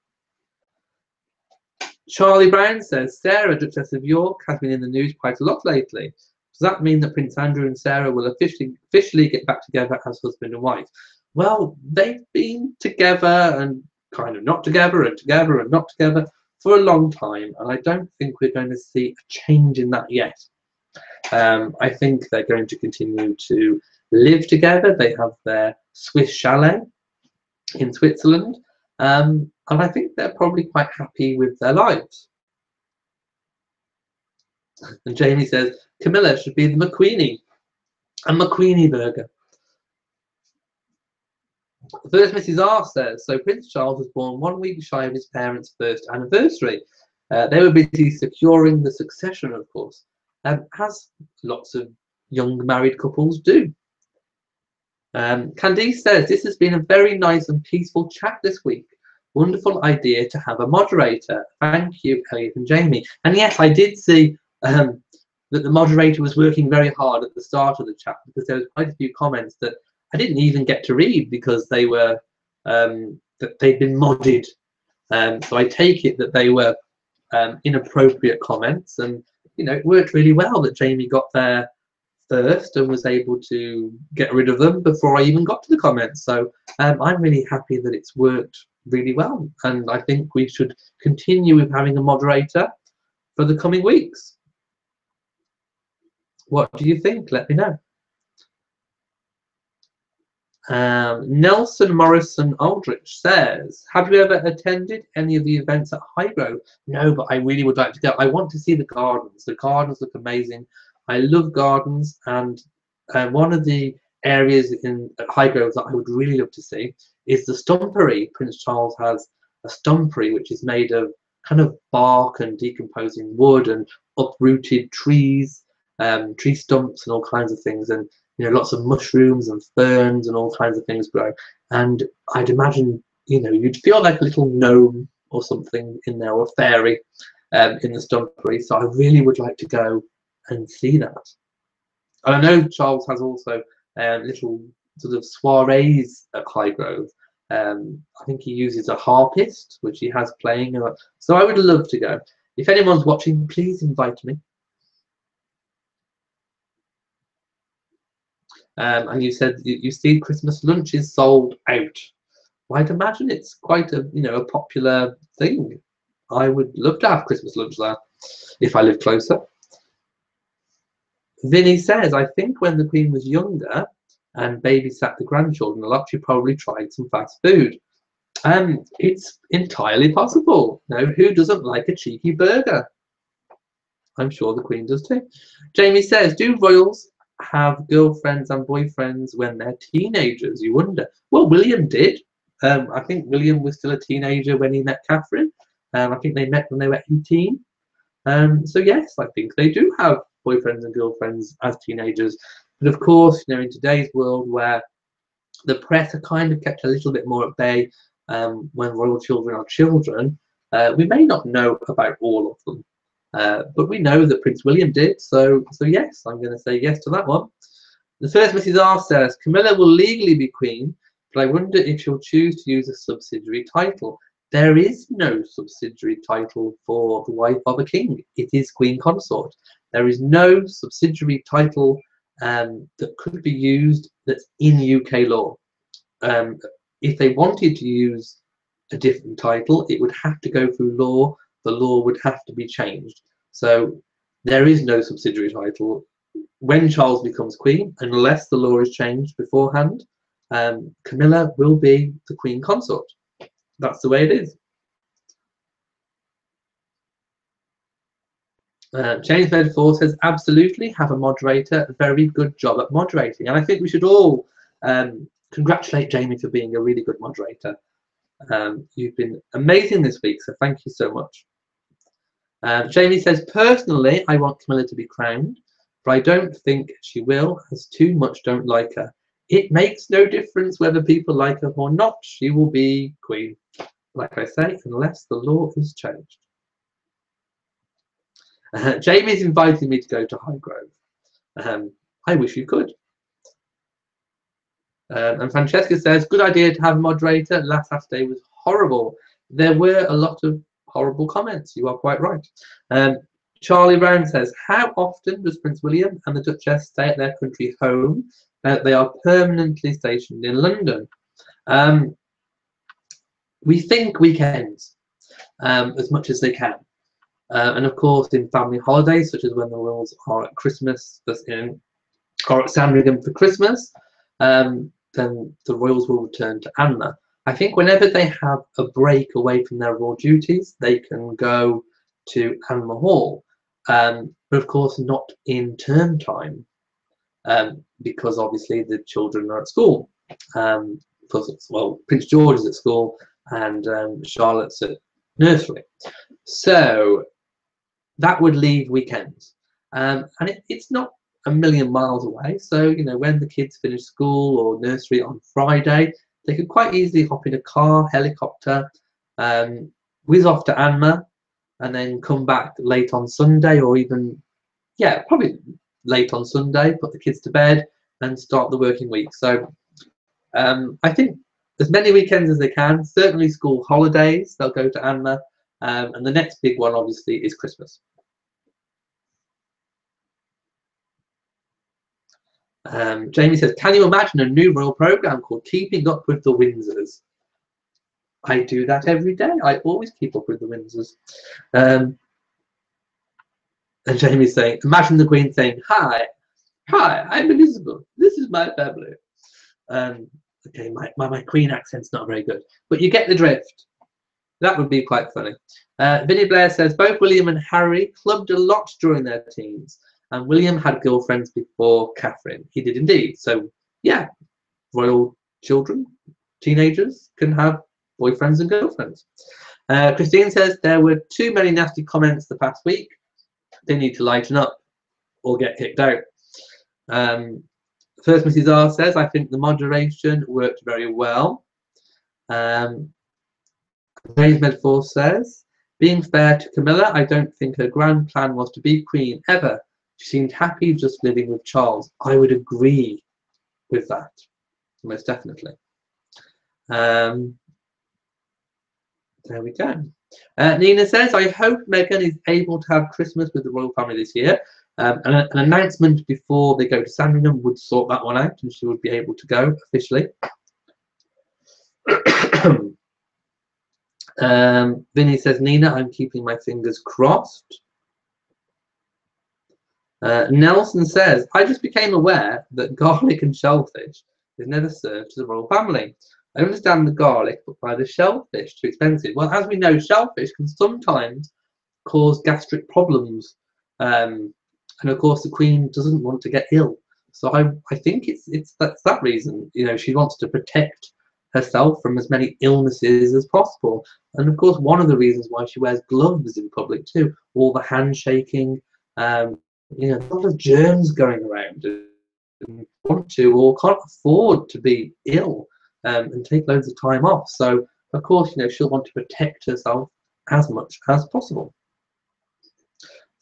Charlie Brown says, Sarah, Duchess of York, has been in the news quite a lot lately. Does that mean that Prince Andrew and Sarah will officially get back together as husband and wife? Well, they've been together and kind of not together and together and not together for a long time, and I don't think we're going to see a change in that yet. I think they're going to continue to live together. They have their Swiss chalet in Switzerland, and I think they're probably quite happy with their lives. And Jamie says, Camilla should be the McQueenie, a McQueenie burger. First Mrs. R says, so Prince Charles was born 1 week shy of his parents' first anniversary. They were busy securing the succession, of course, as lots of young married couples do. Candice says, this has been a very nice and peaceful chat this week. Wonderful idea to have a moderator. Thank you, Elliot and Jamie. And yes, I did see that the moderator was working very hard at the start of the chat, because there was quite a few comments that I didn't even get to read because they were that they'd been modded So I take it that they were inappropriate comments, and it worked really well that Jamie got there first and was able to get rid of them before I even got to the comments. So I'm really happy that it's worked really well, and I think we should continue with having a moderator for the coming weeks. What do you think? Let me know. Nelson Morrison Aldrich says, have you ever attended any of the events at Highgrove? No, but I really would like to go. I want to see the gardens. The gardens look amazing. I love gardens, and one of the areas at Highgrove that I would really love to see is the stumpery. Prince Charles has a stumpery which is made of kind of bark and decomposing wood and uprooted trees, tree stumps and all kinds of things, and lots of mushrooms and ferns and all kinds of things grow. And I'd imagine, you'd feel like a little gnome or something in there, or a fairy in the stumpery. So I really would like to go and see that. And I know Charles has also little sort of soirees at Highgrove. I think he uses a harpist, which he has playing. So I would love to go. If anyone's watching, please invite me. And you said you see Christmas lunch is sold out. Well, I'd imagine it's quite a popular thing. I would love to have Christmas lunch there if I live closer. Vinny says, I think when the Queen was younger and babysat the grandchildren a lot, she probably tried some fast food. It's entirely possible. Who doesn't like a cheeky burger? I'm sure the Queen does too. Jamie says, do royals have girlfriends and boyfriends when they're teenagers? You wonder. Well, William did. I think William was still a teenager when he met Catherine. I think they met when they were 18. So yes, I think they do have boyfriends and girlfriends as teenagers. But of course, in today's world where the press are kind of kept a little bit more at bay when royal children are children, we may not know about all of them. But we know that Prince William did, so yes, I'm going to say yes to that one. The first Mrs. R says, Camilla will legally be Queen, but I wonder if she'll choose to use a subsidiary title. There is no subsidiary title for the wife of a king. It is Queen Consort. There is no subsidiary title that could be used that's in UK law. If they wanted to use a different title, it would have to go through law. The law would have to be changed. So there is no subsidiary title when Charles becomes Queen, unless the law is changed beforehand. Camilla will be the Queen Consort. That's the way it is. James Bedford says, absolutely, have a moderator. Very good job at moderating. And I think we should all congratulate Jamie for being a really good moderator. You've been amazing this week, so thank you so much. Jamie says, personally, I want Camilla to be crowned, but I don't think she will, as too much don't like her. It makes no difference whether people like her or not. She will be Queen, like I say, unless the law is changed. Jamie's inviting me to go to Highgrove. I wish you could. And Francesca says, good idea to have a moderator. Last Saturday was horrible. There were a lot of horrible comments. You are quite right. Charlie Brown says, how often does Prince William and the Duchess stay at their country home? They are permanently stationed in London. We think weekends as much as they can. And of course, in family holidays, such as when the royals are at Christmas, or at Sandringham for Christmas, then the royals will return to Anna. I think whenever they have a break away from their royal duties, they can go to Anna Hall, but of course not in term time, because obviously the children are at school. Because, well, Prince George is at school and Charlotte's at nursery. So that would leave weekends. And it's not a million miles away. So, when the kids finish school or nursery on Friday, they could quite easily hop in a car, helicopter, whiz off to Anna, and then come back late on Sunday, or even, probably late on Sunday, put the kids to bed and start the working week. So I think as many weekends as they can. Certainly school holidays, they'll go to Anna. And the next big one, obviously, is Christmas. Jamie says, can you imagine a new royal programme called Keeping Up with the Windsors? I do that every day. I always keep up with the Windsors. And Jamie's saying, imagine the Queen saying, hi, I'm Elizabeth. This is my family. Okay, my Queen accent's not very good, but you get the drift. That would be quite funny. Vinnie Blair says, both William and Harry clubbed a lot during their teens, and William had girlfriends before Catherine. He did indeed. So, yeah, royal children, teenagers can have boyfriends and girlfriends. Christine says, there were too many nasty comments the past week. They need to lighten up or get kicked out. First Mrs. R says, I think the moderation worked very well. James Medford says, being fair to Camilla, I don't think her grand plan was to be queen ever. She seemed happy just living with Charles. I would agree with that, most definitely. There we go. Nina says, I hope Meghan is able to have Christmas with the royal family this year. An announcement before they go to Sandringham would sort that one out, and she would be able to go officially. Vinny says, Nina, I'm keeping my fingers crossed. Nelson says, I just became aware that garlic and shellfish is never served to the royal family. I understand the garlic, but buy the shellfish, too expensive. Well, as we know, shellfish can sometimes cause gastric problems. And of course, the Queen doesn't want to get ill. So I think that's that reason. You know, she wants to protect herself from as many illnesses as possible. And of course, one of the reasons why she wears gloves in public too, all the handshaking, you know, a lot of germs going around, and want to or can't afford to be ill. And take loads of time off. So, of course, you know, she'll want to protect herself as much as possible.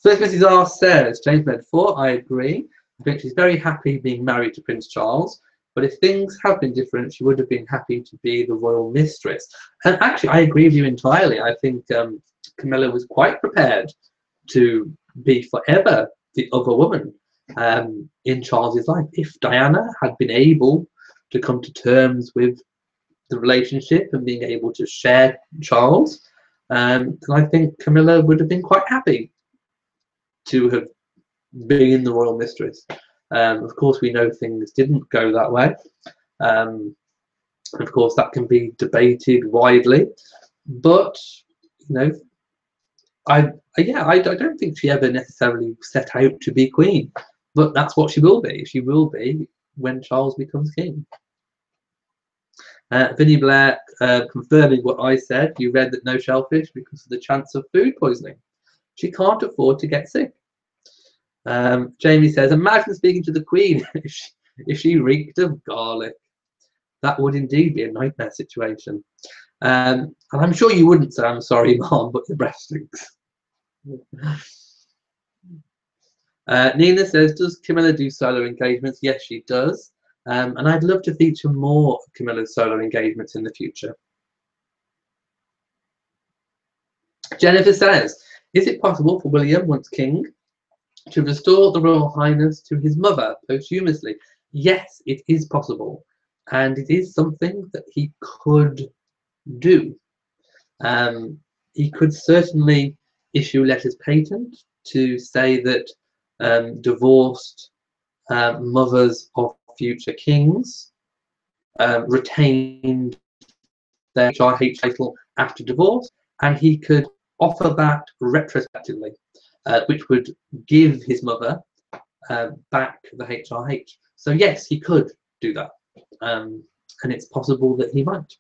First Mrs. R says, James Medford, I agree. I think she's very happy being married to Prince Charles, but if things have been different, she would have been happy to be the royal mistress. And actually, I agree with you entirely. I think Camilla was quite prepared to be forever the other woman in Charles's life. If Diana had been able to come to terms with the relationship and being able to share Charles, and I think Camilla would have been quite happy to have been the royal mistress. Of course, we know things didn't go that way. Of course, that can be debated widely, but you know, I don't think she ever necessarily set out to be queen, but that's what she will be. She will be when Charles becomes king. Vinnie Black confirming what I said. You read that no shellfish because of the chance of food poisoning. She can't afford to get sick. Jamie says, imagine speaking to the Queen if she reeked of garlic. That would indeed be a nightmare situation. And I'm sure you wouldn't say, I'm sorry, Mom, but your breath stinks. Nina says, does Camilla do solo engagements? Yes, she does. And I'd love to feature more of Camilla's solo engagements in the future. Jennifer says, is it possible for William, once king, to restore the Royal Highness to his mother posthumously? Yes, it is possible. And it is something that he could do. He could certainly issue letters patent to say that divorced mothers of future kings retained their HRH title after divorce, and he could offer that retrospectively, which would give his mother back the HRH. So yes, he could do that, and it's possible that he might.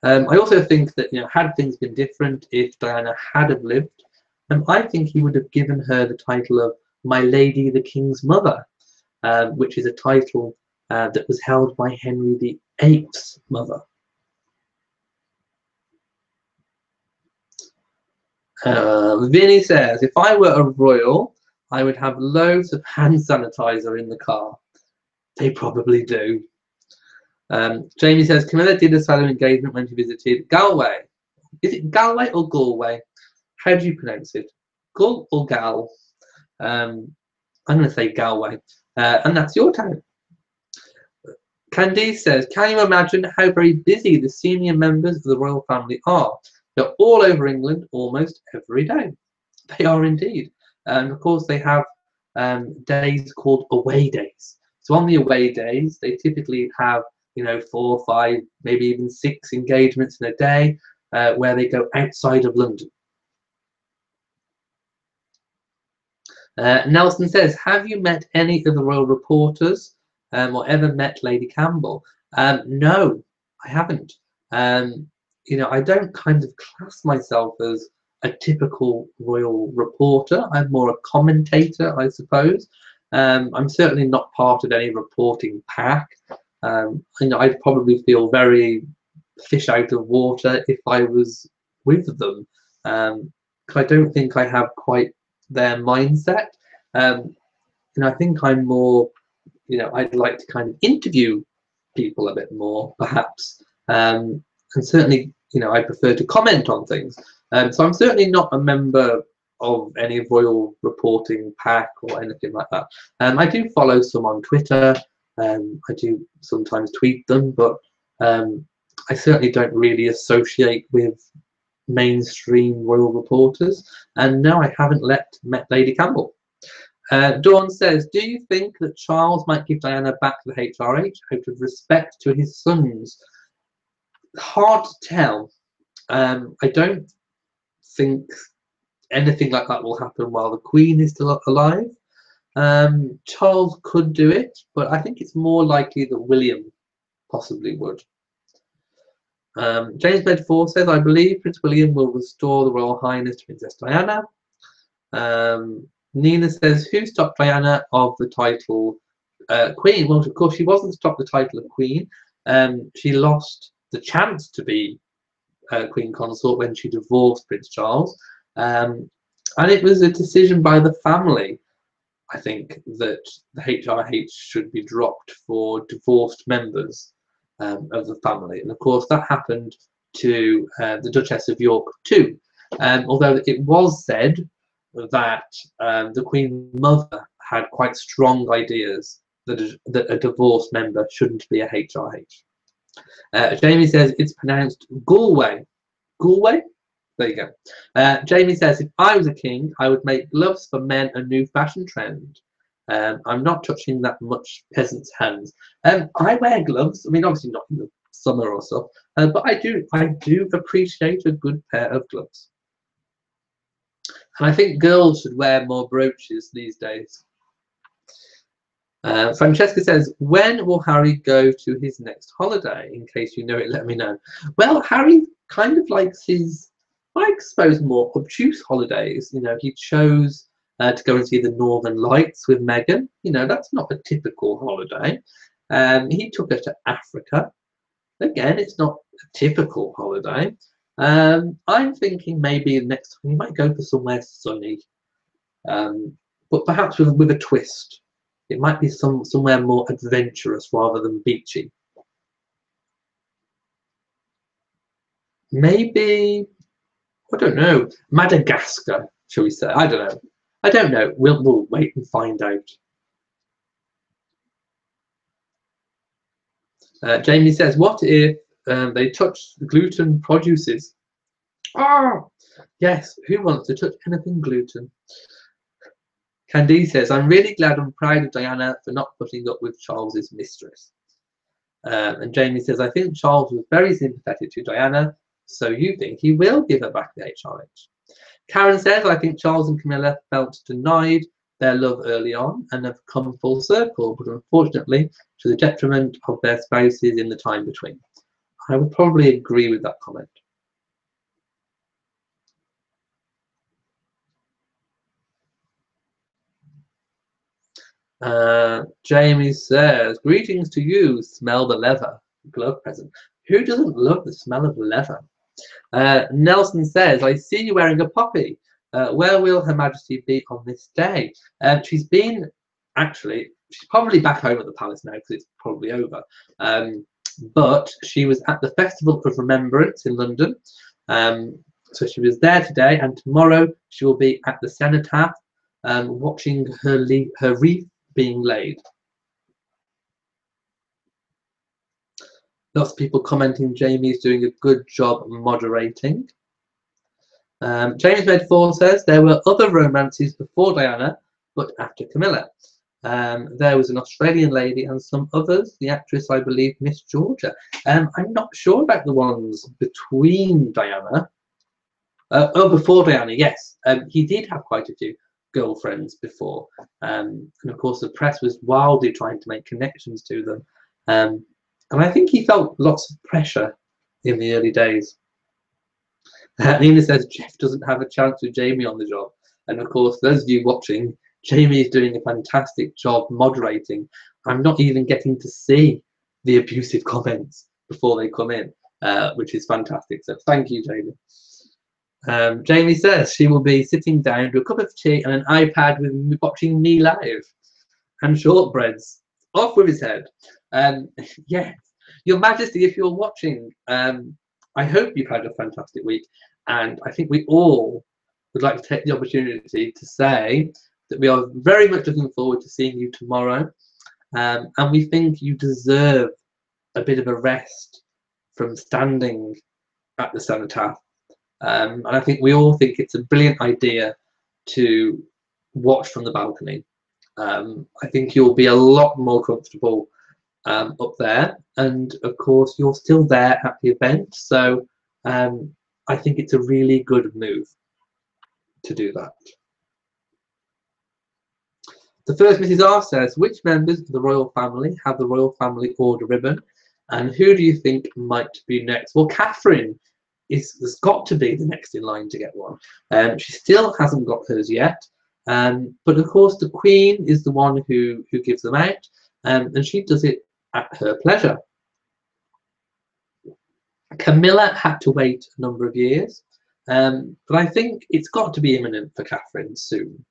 I also think that, you know, had things been different, if Diana had have lived, I think he would have given her the title of My Lady the King's Mother, which is a title that was held by Henry VIII's mother. Vinny says, if I were a royal, I would have loads of hand sanitizer in the car. They probably do. Jamie says Camilla did a solemn engagement when she visited Galway. Is it Galway or Galway? How do you pronounce it? Gull or Gal? I'm going to say Galway. And that's your town. Candice says, can you imagine how very busy the senior members of the royal family are? They're all over England almost every day. They are indeed. And of course, they have days called away days. So on the away days, they typically have, 4, 5, maybe even 6 engagements in a day where they go outside of London. Nelson says, have you met any of the royal reporters or ever met Lady Campbell? No, I haven't. I don't kind of class myself as a typical royal reporter. I'm more a commentator, I suppose. I'm certainly not part of any reporting pack. I'd probably feel very fish out of water if I was with them. I don't think I have quite their mindset. I think I'm more, I'd like to kind of interview people a bit more, perhaps. And certainly, I prefer to comment on things. So I'm certainly not a member of any royal reporting pack or anything like that. I do follow some on Twitter. I do sometimes tweet them, but I certainly don't really associate with mainstream royal reporters. And no, I haven't met Lady Campbell. Dawn says, do you think that Charles might give Diana back to the HRH out of respect to his sons? Hard to tell. I don't think anything like that will happen while the Queen is still alive. Charles could do it, but I think it's more likely that William possibly would. James Bedford says, I believe Prince William will restore the Royal Highness to Princess Diana. Nina says, who stopped Diana of the title Queen? Well, of course, she wasn't stopped the title of Queen. She lost the chance to be Queen Consort when she divorced Prince Charles. And it was a decision by the family, I think, that the HRH should be dropped for divorced members of the family. And of course, that happened to the Duchess of York too. Although it was said that the Queen Mother had quite strong ideas that a divorced member shouldn't be a HRH. Jamie says it's pronounced Galway. Galway? There you go. Jamie says, if I was a king, I would make gloves for men a new fashion trend. I'm not touching that much peasant's hands. I wear gloves. I mean, obviously not in the summer or so, but I do appreciate a good pair of gloves. And I think girls should wear more brooches these days. Francesca says, when will Harry go to his next holiday? In case you know it, let me know. Well, Harry kind of likes his, I suppose, more obtuse holidays. He chose to go and see the Northern Lights with Meghan. That's not a typical holiday. He took her to Africa. Again, it's not a typical holiday. I'm thinking maybe next time we might go for somewhere sunny, but perhaps with a twist. It might be somewhere more adventurous rather than beachy. Maybe, I don't know, Madagascar, shall we say? I don't know. We'll wait and find out. Jamie says, what if they touch gluten produces? Oh, yes, who wants to touch anything gluten? Candice says, I'm really glad and proud of Diana for not putting up with Charles's mistress. And Jamie says, I think Charles was very sympathetic to Diana, so you think he will give her back the HRH. Karen says, I think Charles and Camilla felt denied their love early on and have come full circle, but unfortunately to the detriment of their spouses in the time between. I would probably agree with that comment. Jamie says, greetings to you, smell the leather glove present. Who doesn't love the smell of leather? Nelson says, I see you wearing a poppy. Where will Her Majesty be on this day? She's probably back home at the palace now because it's probably over. but she was at the Festival of Remembrance in London. So she was there today, and tomorrow she will be at the cenotaph watching her wreath being laid. Lots of people commenting Jamie's doing a good job moderating. James Medford says there were other romances before Diana, but after Camilla. There was an Australian lady and some others. The actress, I believe, Miss Georgia. I'm not sure about the ones between Diana. Before Diana, yes. He did have quite a few girlfriends before. And of course, the press was wildly trying to make connections to them. And I think he felt lots of pressure in the early days. Nina says Jeff doesn't have a chance with Jamie on the job. And of course, those of you watching, Jamie is doing a fantastic job moderating. I'm not even getting to see the abusive comments before they come in, which is fantastic. So thank you, Jamie. Jamie says she will be sitting down to a cup of tea and an iPad with watching me live. And shortbreads. Off with his head. Yes, Your Majesty, if you're watching, I hope you've had a fantastic week. And I think we all would like to take the opportunity to say that we are very much looking forward to seeing you tomorrow. And we think you deserve a bit of a rest from standing at the cenotaph. And I think we all think it's a brilliant idea to watch from the balcony. I think you'll be a lot more comfortable up there, and of course you're still there at the event, so I think it's a really good move to do that. The first Mrs. R says, which members of the royal family have the royal family order ribbon, and who do you think might be next? Well, Catherine has got to be the next in line to get one. She still hasn't got hers yet. But of course, the Queen is the one who gives them out, and she does it at her pleasure. Camilla had to wait a number of years, but I think it's got to be imminent for Catherine soon.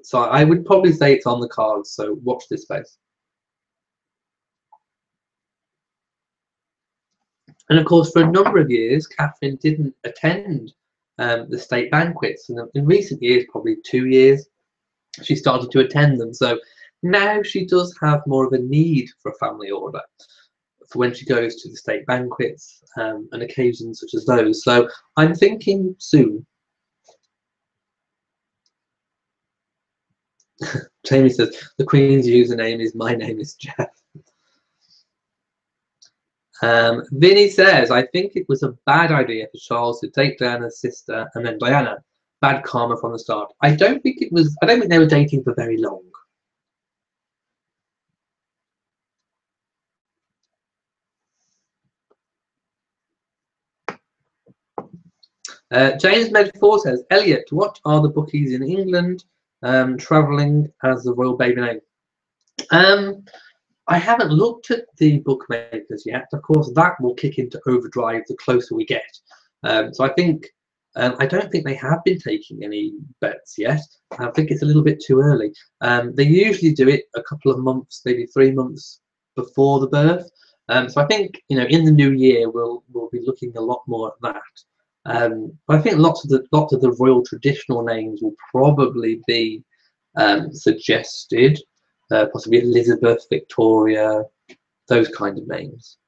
So I would probably say it's on the cards, so watch this space. And of course, for a number of years, Catherine didn't attend the state banquets, and in recent years, probably 2 years, she started to attend them. So now she does have more of a need for a family order for when she goes to the state banquets and occasions such as those. So I'm thinking soon. Jamie says the Queen's username is my name is Jeff. Vinny says, I think it was a bad idea for Charles to date Diana's sister and then Diana. Bad karma from the start. I don't think it was. I don't think they were dating for very long. James Medford says, Elliot, what are the bookies in England travelling as the royal baby name? I haven't looked at the bookmakers yet. Of course, that will kick into overdrive the closer we get. So I think I don't think they have been taking any bets yet. I think it's a little bit too early. They usually do it a couple of months, maybe 3 months before the birth. So I think in the new year we'll be looking a lot more at that. But I think lots of the royal traditional names will probably be suggested, possibly Elizabeth, Victoria, those kind of names.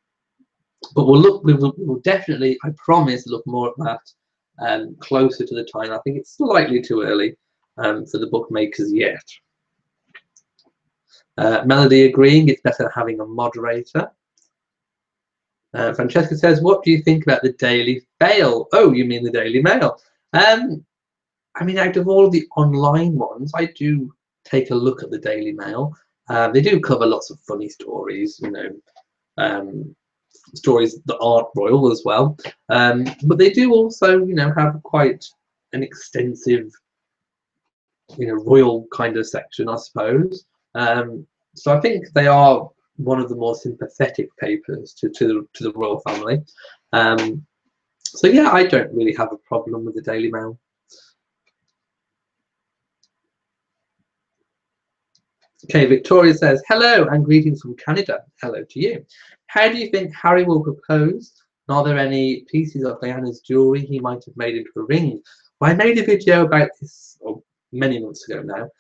But we'll definitely, I promise, look more at that closer to the time. I think it's slightly too early for the bookmakers yet. Melody agreeing it's better having a moderator. Francesca says, what do you think about the Daily Fail? Oh, you mean the Daily Mail? I mean, out of all of the online ones, I do take a look at the Daily Mail. They do cover lots of funny stories, stories that aren't royal as well. But they do also, have quite an extensive, royal kind of section, I suppose. So I think they are one of the more sympathetic papers to the royal family. So yeah, I don't really have a problem with the Daily Mail. Okay, Victoria says, hello and greetings from Canada. Hello to you. How do you think Harry will propose? And are there any pieces of Diana's jewellery he might have made into a ring? Well, I made a video about this many months ago now.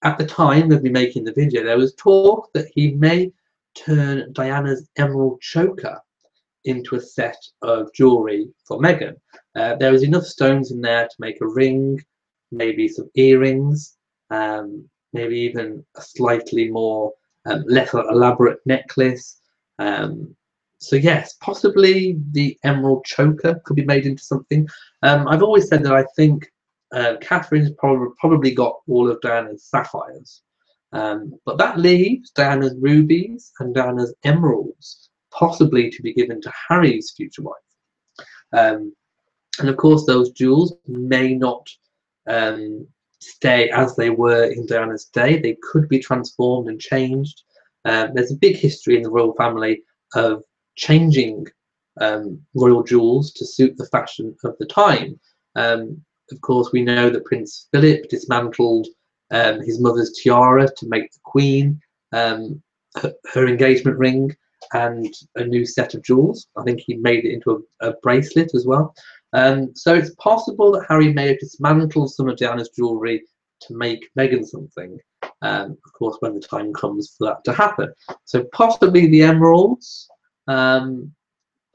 At the time of me making the video, there was talk that he may turn Diana's emerald choker into a set of jewellery for Meghan. There was enough stones in there to make a ring, maybe some earrings, maybe even a slightly more less elaborate necklace. So yes, possibly the emerald choker could be made into something. I've always said that I think Catherine's probably got all of Diana's sapphires, but that leaves Diana's rubies and Diana's emeralds possibly to be given to Harry's future wife. And of course, those jewels may not stay as they were in Diana's day. They could be transformed and changed. There's a big history in the royal family of changing royal jewels to suit the fashion of the time. Of course, we know that Prince Philip dismantled his mother's tiara to make the Queen her engagement ring and a new set of jewels. I think he made it into a bracelet as well. So it's possible that Harry may have dismantled some of Diana's jewellery to make Meghan something, of course, when the time comes for that to happen. So possibly the emeralds, and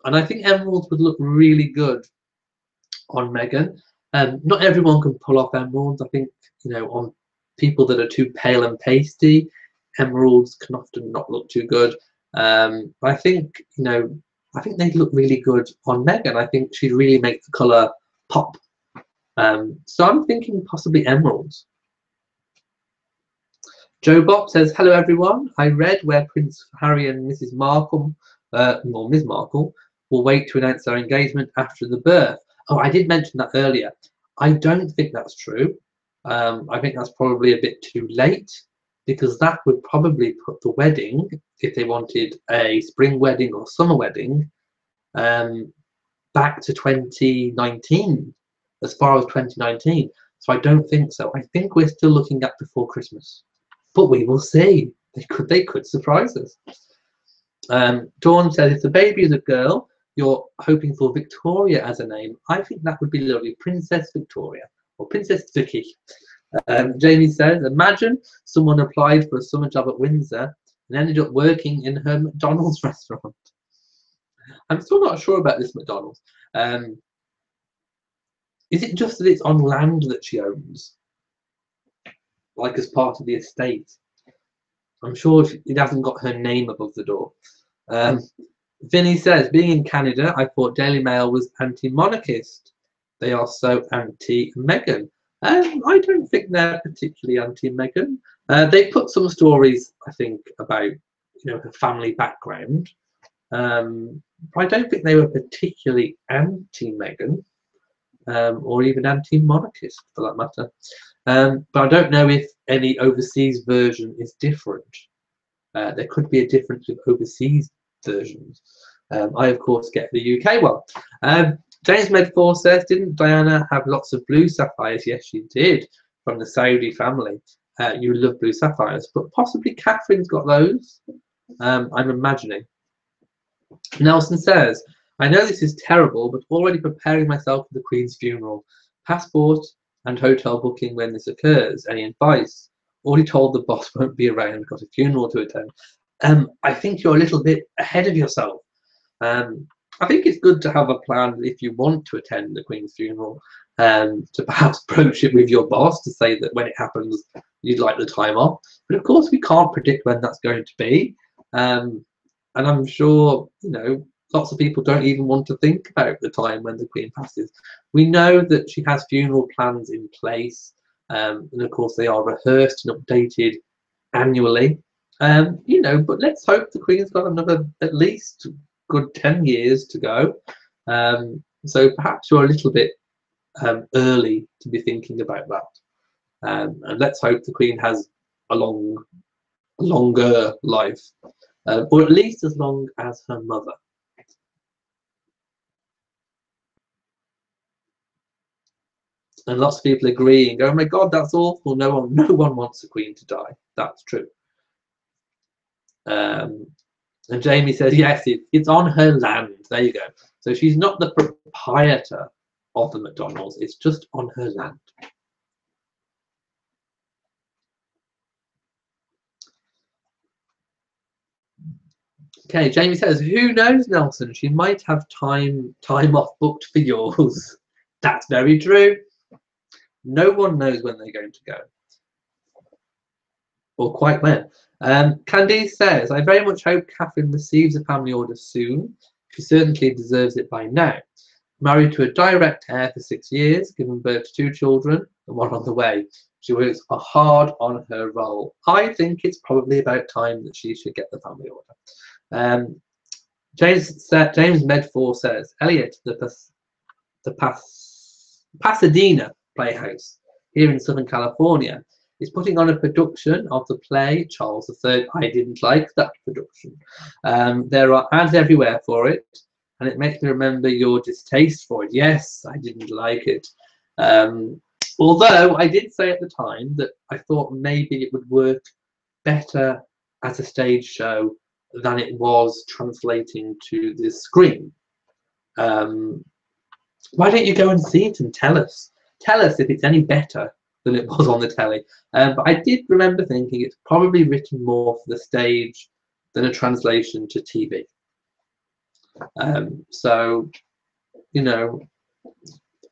I think emeralds would look really good on Meghan. Not everyone can pull off emeralds. I think, on people that are too pale and pasty, emeralds can often not look too good. I think, I think they'd look really good on Meghan. I think she'd really make the colour pop. So I'm thinking possibly emeralds. Joe Bob says, hello everyone. I read where Prince Harry and Mrs. Markle, or Ms. Markle, will wait to announce their engagement after the birth. Oh, I did mention that earlier. I don't think that's true. I think that's probably a bit too late, because that would probably put the wedding, if they wanted a spring wedding or summer wedding, back to 2019, as far as 2019. So I don't think so. I think we're still looking at before Christmas, but we will see. They could surprise us. Dawn says, if the baby is a girl, you're hoping for Victoria as a name. I think that would be lovely, Princess Victoria or Princess Vicky. Jamie says, imagine someone applied for a summer job at Windsor and ended up working in her McDonald's restaurant. I'm still not sure about this McDonald's. Is it just that it's on land that she owns, like as part of the estate? I'm sure it hasn't got her name above the door. Vinny says, being in Canada, I thought Daily Mail was anti-monarchist. They are so anti-Meghan. I don't think they're particularly anti-Meghan. They put some stories, I think, about her family background. But I don't think they were particularly anti-Meghan, or even anti-monarchist for that matter. But I don't know if any overseas version is different. There could be a difference with overseas versions. I, of course, get the UK one. James Medford says, didn't Diana have lots of blue sapphires? Yes, she did, from the Saudi family. You love blue sapphires, but possibly Catherine's got those. I'm imagining. Nelson says, I know this is terrible, but already preparing myself for the Queen's funeral. Passport and hotel booking when this occurs. Any advice? Already told the boss won't be around, got a funeral to attend. I think you're a little bit ahead of yourself. I think it's good to have a plan if you want to attend the Queen's funeral, to perhaps broach it with your boss to say that when it happens, you'd like the time off. But of course, we can't predict when that's going to be. And I'm sure, lots of people don't even want to think about the time when the Queen passes. We know that she has funeral plans in place, and of course they are rehearsed and updated annually. But let's hope the Queen's got another at least good 10 years to go. So perhaps you're a little bit early to be thinking about that. And let's hope the Queen has a longer life, or at least as long as her mother. And lots of people agreeing, oh my God, that's awful. No one wants a queen to die. That's true. And Jamie says, yes, it's on her land. There you go. So she's not the proprietor of the McDonald's. It's just on her land. Okay, Jamie says, who knows, Nelson? She might have time off booked for yours. That's very true. No one knows when they're going to go. Or quite when. Candice says, I very much hope Catherine receives a family order soon. She certainly deserves it by now. Married to a direct heir for 6 years, given birth to 2 children and 1 on the way. She works hard on her role. I think it's probably about time that she should get the family order. James Medford says, Elliot, the Pasadena Playhouse here in Southern California is putting on a production of the play Charles III. I didn't like that production. There are ads everywhere for it, and it makes me remember your distaste for it. Yes, I didn't like it. Although I did say at the time that I thought maybe it would work better as a stage show than it was translating to the screen. Why don't you go and see it and tell us? Tell us if it's any better than it was on the telly. But I did remember thinking it's probably written more for the stage than a translation to TV. So, you know,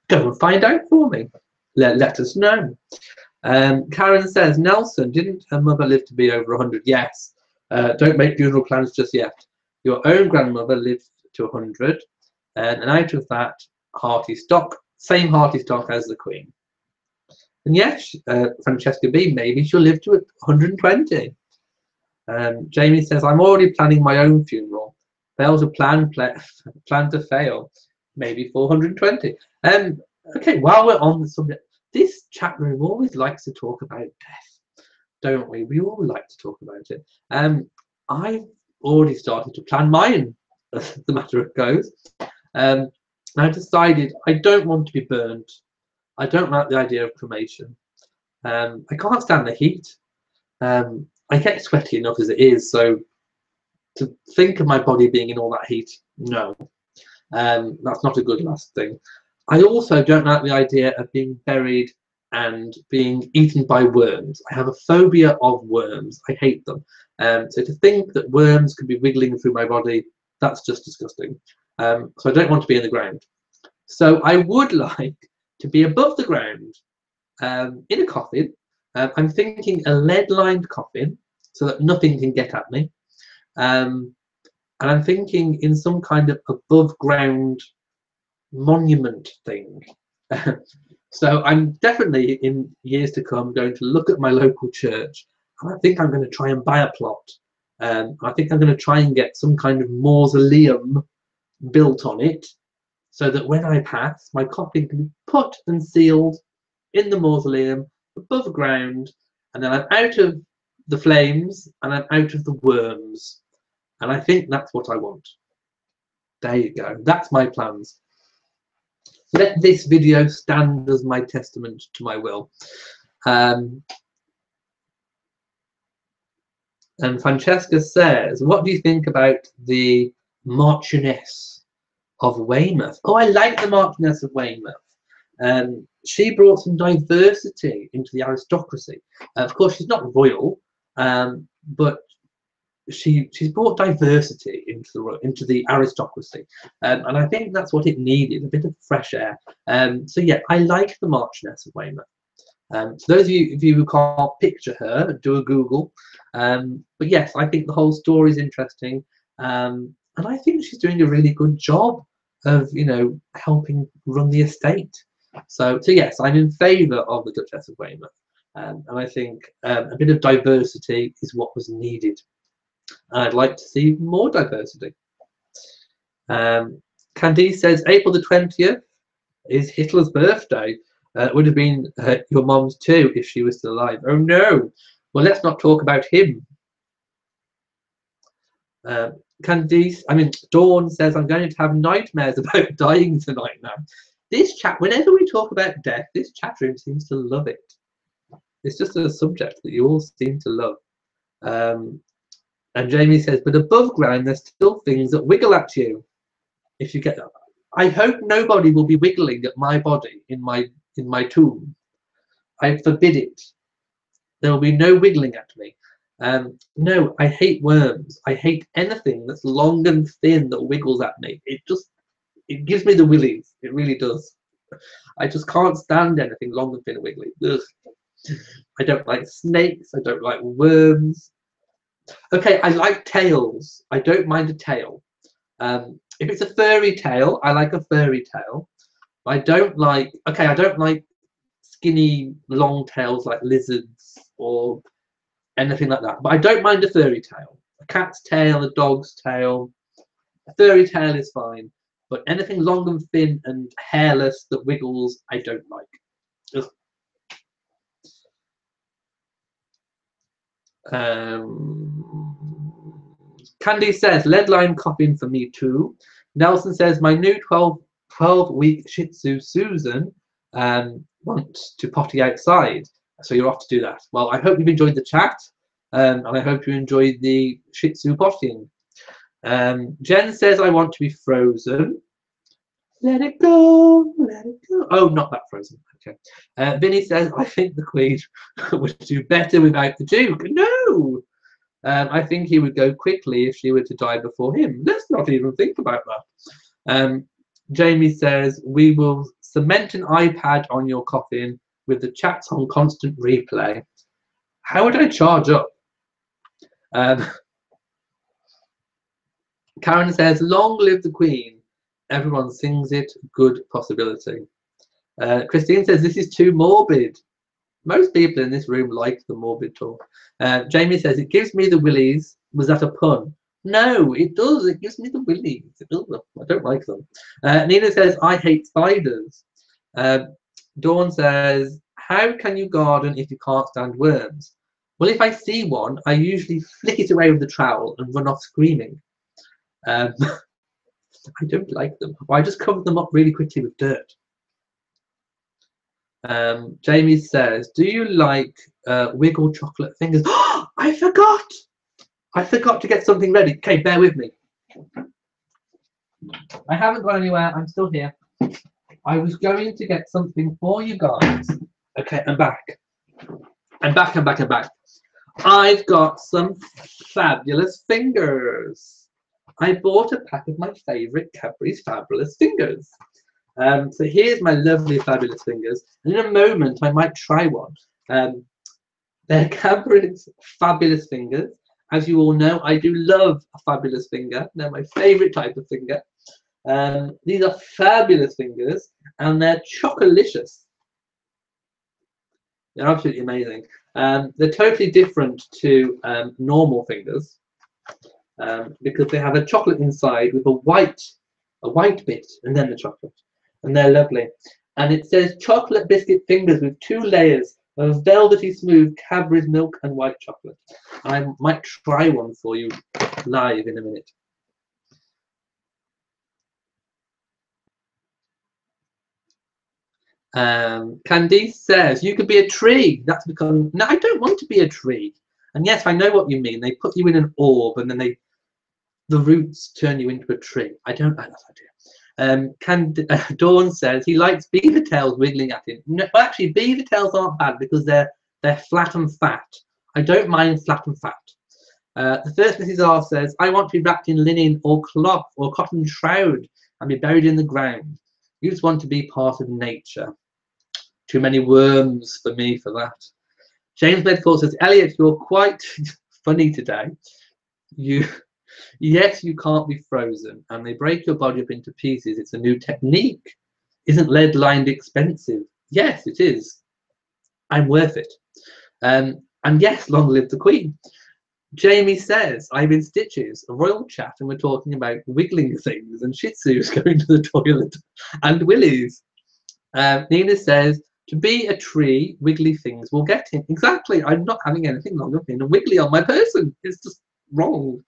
go and find out for me. Let us know. Karen says, Nelson, didn't her mother live to be over 100? Yes. Don't make funeral plans just yet. Your own grandmother lived to 100, and out of that, hearty stock, same hearty stock as the Queen. And yes, Francesca B, maybe she'll live to 120. Jamie says, I'm already planning my own funeral. Fail to plan to fail. Maybe 420. Okay, while we're on the subject, this chat room always likes to talk about death, don't we? We all like to talk about it. I've already started to plan mine, as the matter goes. I decided I don't want to be burned. I don't like the idea of cremation. I can't stand the heat. I get sweaty enough as it is, so to think of my body being in all that heat, no. That's not a good last thing. I also don't like the idea of being buried and being eaten by worms. I have a phobia of worms. I hate them. So to think that worms could be wiggling through my body, that's just disgusting. So I don't want to be in the ground. So I would like to be above the ground in a coffin. I'm thinking a lead-lined coffin so that nothing can get at me. And I'm thinking in some kind of above ground monument thing. So I'm definitely in years to come going to look at my local church, and I think I'm going to try and buy a plot. I think I'm going to try and get some kind of mausoleum built on it, so that when I pass, my coffin can be put and sealed in the mausoleum above ground, and then I'm out of the flames and I'm out of the worms. And I think that's what I want. There you go. That's my plans. Let this video stand as my testament to my will. And Francesca says, what do you think about the Marchioness of Weymouth? Oh, I like the Marchioness of Weymouth. She brought some diversity into the aristocracy. Of course, she's not royal, but she's brought diversity into the aristocracy, and I think that's what it needed, a bit of fresh air. So yeah, I like the Marchioness of Weymouth. For those of you who can't picture her, do a Google. But yes, I think the whole story is interesting, and I think she's doing a really good job of, you know, helping run the estate. So yes, I'm in favour of the Duchess of Weymouth, and I think a bit of diversity is what was needed. I'd like to see more diversity. Candice says April the 20th is Hitler's birthday. It would have been your mom's too if she was still alive. Oh no! Well, let's not talk about him. Dawn says I'm going to have nightmares about dying tonight now. This chat, whenever we talk about death, this chat room seems to love it. It's just a subject that you all seem to love. And Jamie says, but above ground, there's still things that wiggle at you. If you get that, I hope nobody will be wiggling at my body in my tomb. I forbid it. There will be no wiggling at me. No, I hate worms. I hate anything that's long and thin that wiggles at me. It gives me the willies. It really does. I just can't stand anything long and thin and wiggly. Ugh. I don't like snakes. I don't like worms. Okay, I like tails. I don't mind a tail. If it's a furry tail, I like a furry tail. I don't like skinny long tails like lizards or anything like that. But I don't mind a furry tail. A cat's tail, a dog's tail. A furry tail is fine. But anything long and thin and hairless that wiggles, I don't like. Ugh. Candice says, lead line coffin for me too. Nelson says, my new 12-week Shih Tzu Susan wants to potty outside. So you're off to do that. Well, I hope you've enjoyed the chat. And I hope you enjoyed the Shih Tzu pottying. Jen says, I want to be frozen. Let it go, let it go. Oh, not that frozen. Okay. Vinny says, I think the Queen would do better without the Duke. No! I think he would go quickly if she were to die before him. Let's not even think about that. Jamie says, we will cement an iPad on your coffin with the chats on constant replay. How would I charge up? Karen says, long live the Queen. Everyone sings it. Good possibility. Christine says, this is too morbid. Most people in this room like the morbid talk. Jamie says, it gives me the willies. Was that a pun? No, it does. It gives me the willies. I don't like them. Nina says, I hate spiders. Dawn says, how can you garden if you can't stand worms? Well, if I see one, I usually flick it away with the trowel and run off screaming. I don't like them. Or I just cover them up really quickly with dirt. Jamie says, do you like wiggle chocolate fingers? I forgot to get something ready. Okay, bear with me. I haven't gone anywhere. I'm still here. I was going to get something for you guys. Okay, I'm back. I'm back. I've got some fabulous fingers. I bought a pack of my favourite Cadbury's Fabulous Fingers. So here's my lovely Fabulous Fingers. And in a moment, I might try one. They're Cadbury's Fabulous Fingers. As you all know, I do love a fabulous finger. They're my favourite type of finger. These are fabulous fingers, and they're chocolicious. They're absolutely amazing. They're totally different to normal fingers because they have a chocolate inside with a white bit, and then the chocolate. And they're lovely. And it says chocolate biscuit fingers with 2 layers of velvety smooth Cadbury's milk and white chocolate. I might try one for you live in a minute. Candice says, you could be a tree. That's become, no, I don't want to be a tree. And yes, I know what you mean. They put you in an orb and then the roots turn you into a tree. I don't like that idea. Dawn says he likes beaver tails wiggling at him. No, well, actually, beaver tails aren't bad because they're flat and fat. I don't mind flat and fat. The first Mrs. R says, I want to be wrapped in linen or cloth or cotton shroud and be buried in the ground. You just want to be part of nature. Too many worms for me for that. James Bedford says, Elliot, you're quite funny today. Yes, you can't be frozen, and they break your body up into pieces. It's a new technique. Isn't lead lined expensive? Yes, it is. I'm worth it. And yes, long live the Queen. Jamie says, I'm in stitches, a royal chat, and we're talking about wiggling things and Shih Tzus going to the toilet and willies. Nina says, to be a tree, wiggly things will get him. Exactly. I'm not having anything long and thin and wiggly on my person. It's just wrong.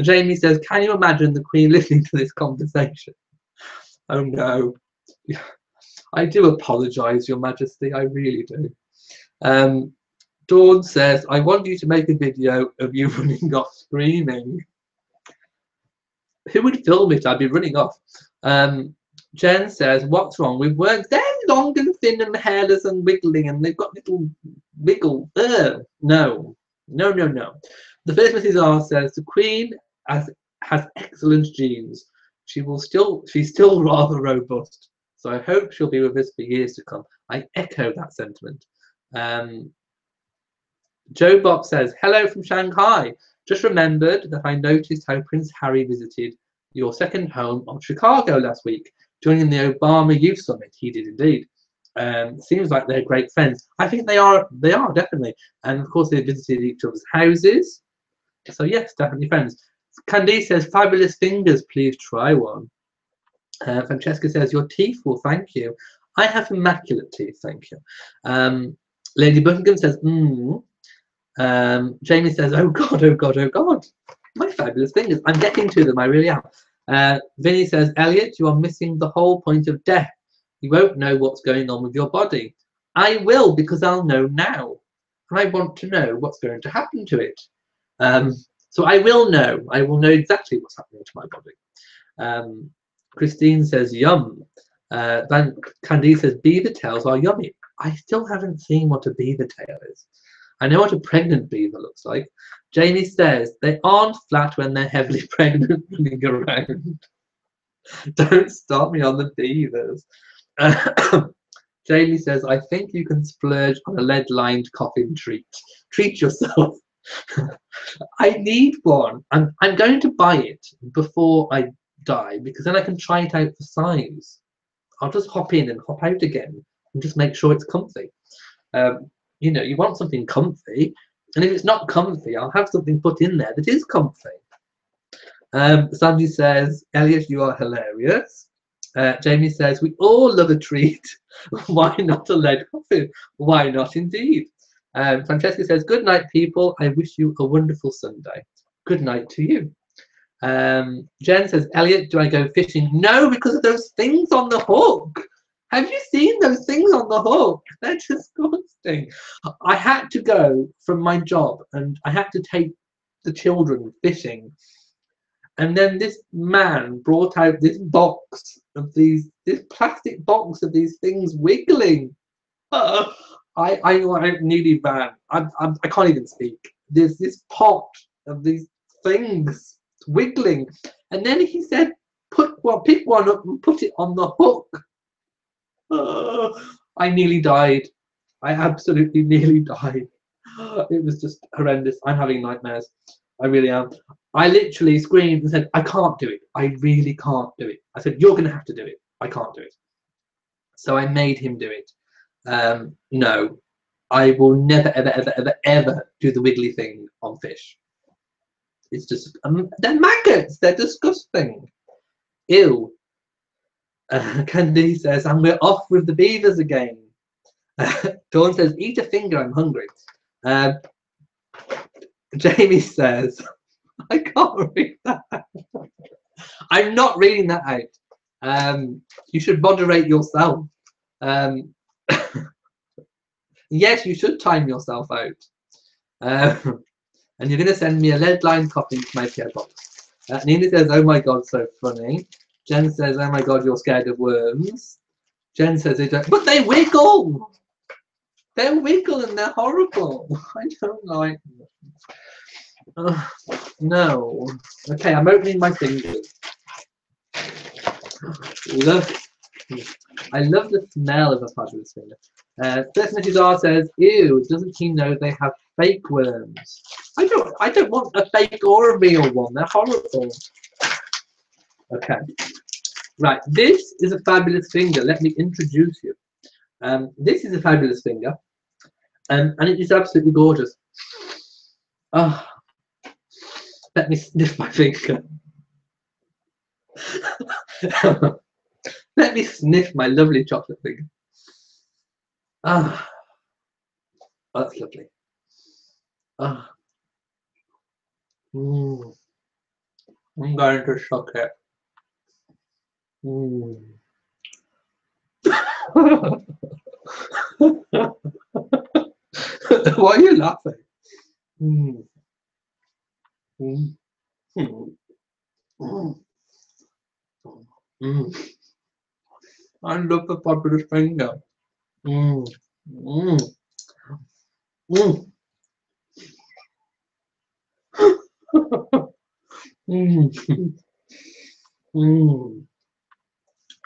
Jamie says, can you imagine the Queen listening to this conversation? Oh no. I do apologise, Your Majesty, I really do. Dawn says, I want you to make a video of you running off screaming. Who would film it? I'd be running off. Jen says, what's wrong with words? They're long and thin and hairless and wiggling, and they've got little wiggle. No. The first Mrs. R says, the Queen has excellent genes. She's still rather robust. So I hope she'll be with us for years to come. I echo that sentiment. Joe Bob says, hello from Shanghai. Just remembered that I noticed how Prince Harry visited your second home of Chicago last week, joining the Obama Youth Summit. He did indeed. Seems like they're great friends. I think they are definitely. And of course, they visited each other's houses. So yes, definitely friends. Candice says, fabulous fingers, please try one. Francesca says, your teeth will thank you. I have immaculate teeth, thank you. Lady Buckingham says, Jamie says, oh God, my fabulous fingers. I'm getting to them, I really am. Vinny says, Elliot, you are missing the whole point of death. You won't know what's going on with your body. I will, because I'll know now. And I want to know what's going to happen to it. So I will know. I will know exactly what's happening to my body. Christine says, yum. Candice says, beaver tails are yummy. I still haven't seen what a beaver tail is. I know what a pregnant beaver looks like. Jamie says, they aren't flat when they're heavily pregnant running around. Don't start me on the beavers. Jamie says, I think you can splurge on a lead-lined coffin treat. Treat yourself. I need one. I'm going to buy it before I die, because then I can try it out for size. I'll just hop in and hop out again and just make sure it's comfy. You know, you want something comfy, and if it's not comfy, I'll have something put in there that is comfy. Sandy says, Elliot, you are hilarious. Jamie says, we all love a treat. Why not a lead coffin? Why not indeed? Francesca says, good night, people. I wish you a wonderful Sunday. Good night to you. Jen says, Elliot, do I go fishing? No, because of those things on the hook. Have you seen those things on the hook? They're disgusting. I had to go from my job and I had to take the children fishing. And then this man brought out this box of this plastic box of these things wiggling. I nearly ran. I can't even speak. There's this pot of these things wiggling. And then he said, pick one up and put it on the hook. I nearly died. I absolutely nearly died. It was just horrendous. I'm having nightmares. I really am. I literally screamed and said, I can't do it. I really can't do it. I said, you're going to have to do it. I can't do it. So I made him do it. No, I will never, ever do the wiggly thing on fish. It's just, they're maggots. They're disgusting. Ew. Candice says, and we're off with the beavers again. Dawn says, eat a finger, I'm hungry. Jamie says, I can't read that out. I'm not reading that out. You should moderate yourself. Yes, you should time yourself out. And you're going to send me a lead-lined copy to my PO box. Nina says, oh my God, so funny. Jen says, oh my God, you're scared of worms. Jen says, they don't, but they wiggle. They wiggle and they're horrible. I don't like them. No. Okay, I'm opening my fingers. Look. I love the smell of a fabulous finger. First Mrs. R says, ew, doesn't he know they have fake worms? I don't want a fake or a real one. They're horrible. Okay. Right, this is a fabulous finger. Let me introduce you. This is a fabulous finger. And it is absolutely gorgeous. Oh, let me sniff my finger. Let me sniff my lovely chocolate finger. Ah, oh, that's lovely. Ah, I'm going to suck it. Why are you laughing? Mm. Mm. Mm. Mm. I love the fabulous finger. Mm. Mm. Mm. Mm. Mm.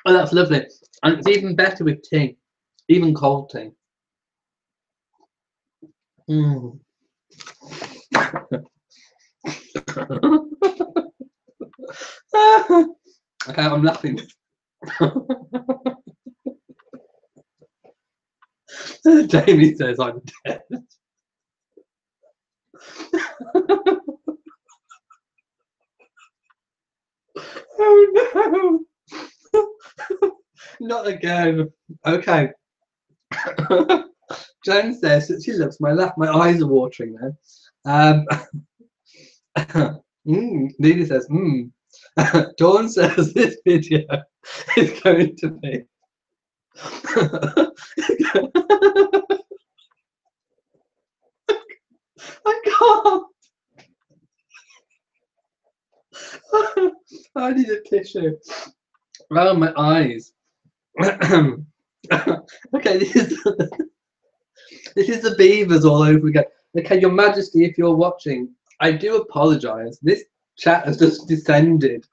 Oh, that's lovely. And it's even better with tea, even cold tea. Mm. Okay, I'm laughing. Jamie says I'm dead. Oh no! Not again. Okay. Jen says that she loves my laugh. My eyes are watering now. Nina says, Dawn says this video is going to be. I can't. I need a tissue. Oh, my eyes. Okay, this is the beavers all over again. Okay, Your Majesty, if you're watching, I do apologise. This chat has just descended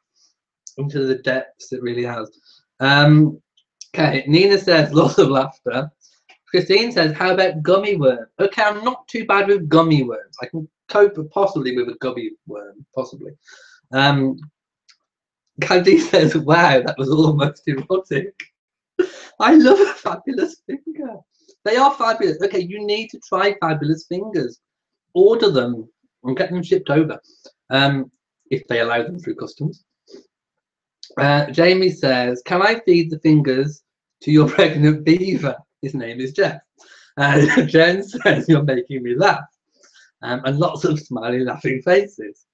into the depths. It really has. Okay, Nina says lots of laughter. Christine says, how about gummy worm? Okay, I'm not too bad with gummy worms. I can cope possibly with a gummy worm, possibly. Candice says, wow, that was almost erotic. I love a fabulous finger. They are fabulous. Okay, you need to try fabulous fingers. Order them and get them shipped over, if they allow them through customs. Jamie says, can I feed the fingers to your pregnant beaver? His name is Jeff. Jen says, you're making me laugh. And lots of smiley, laughing faces.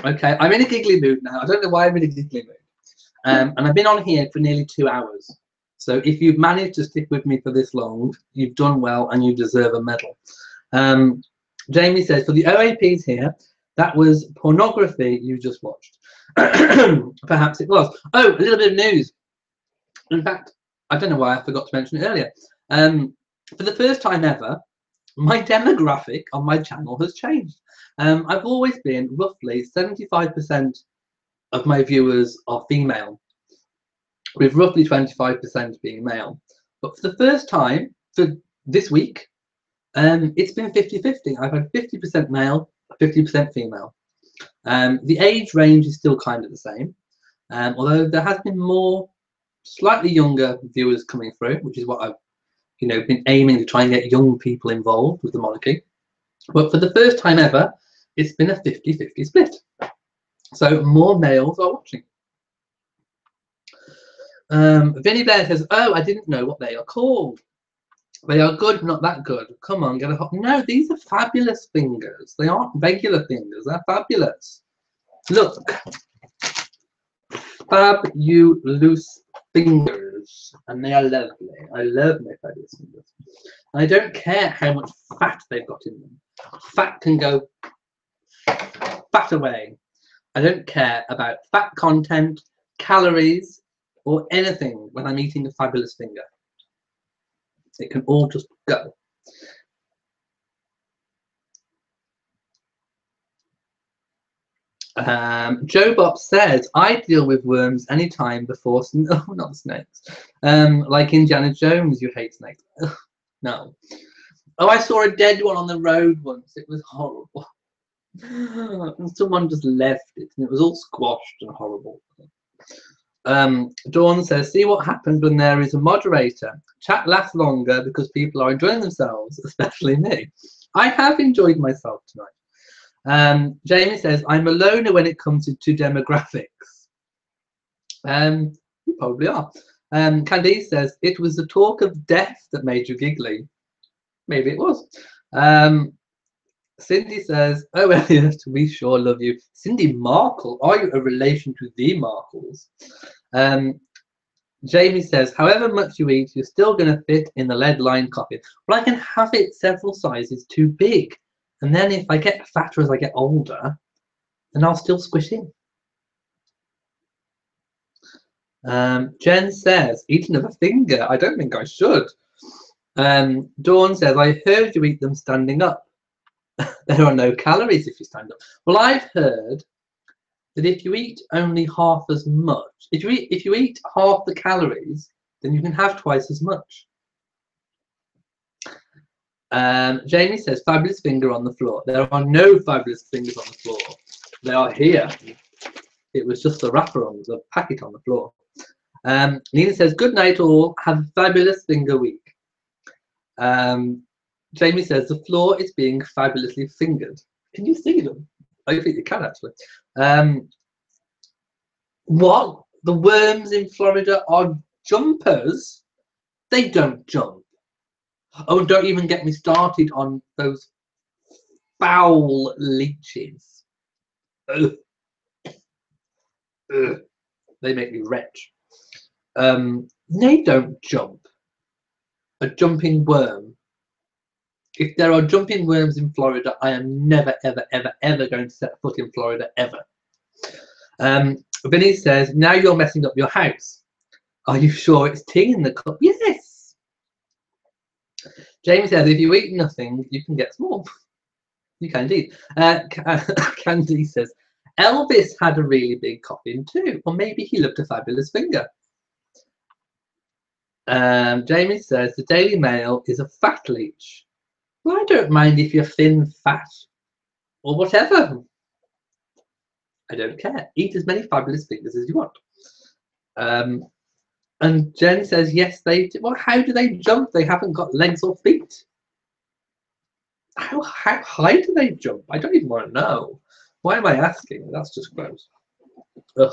Okay, I'm in a giggly mood now. I don't know why I'm in a giggly mood. And I've been on here for nearly 2 hours. So if you've managed to stick with me for this long, you've done well and you deserve a medal. Jamie says, for the OAPs here, that was pornography you just watched. Perhaps it was. Oh, a little bit of news. In fact, I don't know why I forgot to mention it earlier. For the first time ever, my demographic on my channel has changed. I've always been roughly 75% of my viewers are female, with roughly 25% being male. But for the first time, for this week, it's been 50-50. I've had 50% male, 50% female. The age range is still kind of the same, although there has been more slightly younger viewers coming through, which is what I've been aiming to try and get young people involved with the monarchy. But for the first time ever, it's been a 50-50 split. So more males are watching. Vinny Bear says, oh, I didn't know what they are called. They are good, not that good. Come on, get a hot. No, these are fabulous fingers. They aren't regular fingers. They're fabulous. Look. Fabulous fingers. And they are lovely. I love my fabulous fingers. And I don't care how much fat they've got in them. Fat can go fat away. I don't care about fat content, calories, or anything when I'm eating a fabulous finger. It can all just go. Joe Bop says, I deal with worms anytime before, no, not snakes. Like Indiana Jones, you hate snakes. Ugh, no. Oh, I saw a dead one on the road once. It was horrible. And someone just left it and it was all squashed and horrible. Dawn says, see what happens when there is a moderator. Chat lasts longer because people are enjoying themselves, especially me. I have enjoyed myself tonight. Jamie says, I'm a loner when it comes to demographics. You probably are. Candice says, it was the talk of death that made you giggly. Maybe it was. Cindy says, oh, Elliot, we sure love you. Cindy Markle, are you a relation to the Markles? Jamie says, however much you eat, you're still going to fit in the lead-lined coffin. Well, I can have it several sizes too big. And then if I get fatter as I get older, then I'll still squish in. Jen says, eat another finger. I don't think I should. Dawn says, I heard you eat them standing up. There are no calories if you stand up. Well, I've heard that if you eat only half as much, if you eat half the calories, then you can have twice as much. Jamie says, fabulous finger on the floor. There are no fabulous fingers on the floor. They are here. It was just the wrapper on the packet on the floor. Nina says, good night all. Have a fabulous finger week. Jamie says, the floor is being fabulously fingered. Can you see them? I think you can actually. What? The worms in Florida are jumpers? They don't jump. Oh, don't even get me started on those foul leeches. Ugh. Ugh. They make me retch. They don't jump. A jumping worm. If there are jumping worms in Florida, I am never, ever, ever, ever going to set foot in Florida, ever. Vinny says, now you're messing up your house. Are you sure it's tea in the cup? Yes. Jamie says, if you eat nothing, you can get small. You can indeed. Candice says, Elvis had a really big coffin too. Or maybe he loved a fabulous finger. Jamie says, the Daily Mail is a fat leech. Well, I don't mind if you're thin, fat, or whatever. I don't care. Eat as many fabulous fingers as you want. And Jen says, yes, they do. Well, how do they jump? They haven't got legs or feet. How high do they jump? I don't even want to know. Why am I asking? That's just gross. Ugh.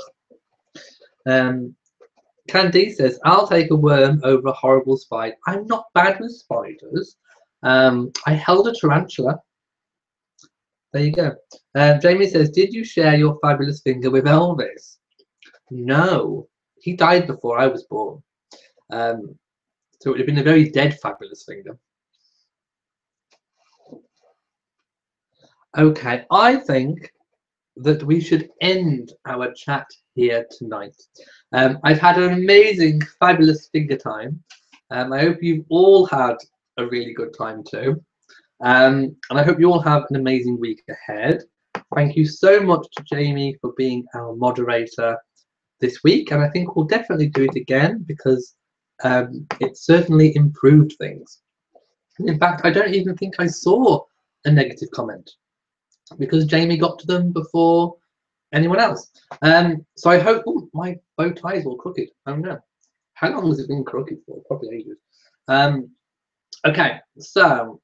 Candice says, I'll take a worm over a horrible spider. I'm not bad with spiders. I held a tarantula. There you go. Jamie says, did you share your fabulous finger with Elvis? No. He died before I was born. So it would have been a very dead fabulous finger. Okay, I think that we should end our chat here tonight. I've had an amazing, fabulous finger time. I hope you've all had a really good time too. And I hope you all have an amazing week ahead. Thank you so much to Jamie for being our moderator this week. And I think we'll definitely do it again because it certainly improved things. In fact, I don't even think I saw a negative comment because Jamie got to them before anyone else. So I hope, oh, my bow tie is all crooked. Oh no. How long has it been crooked for? Probably ages. Okay, so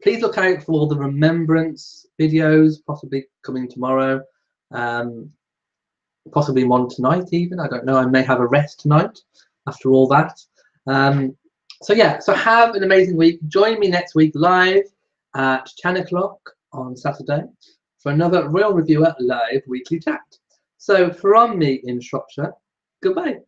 please look out for all the remembrance videos, possibly coming tomorrow, possibly one tonight even. I don't know, I may have a rest tonight after all that. So yeah, so have an amazing week. Join me next week live at 10 o'clock on Saturday for another Royal Reviewer live weekly chat. So from me in Shropshire, goodbye.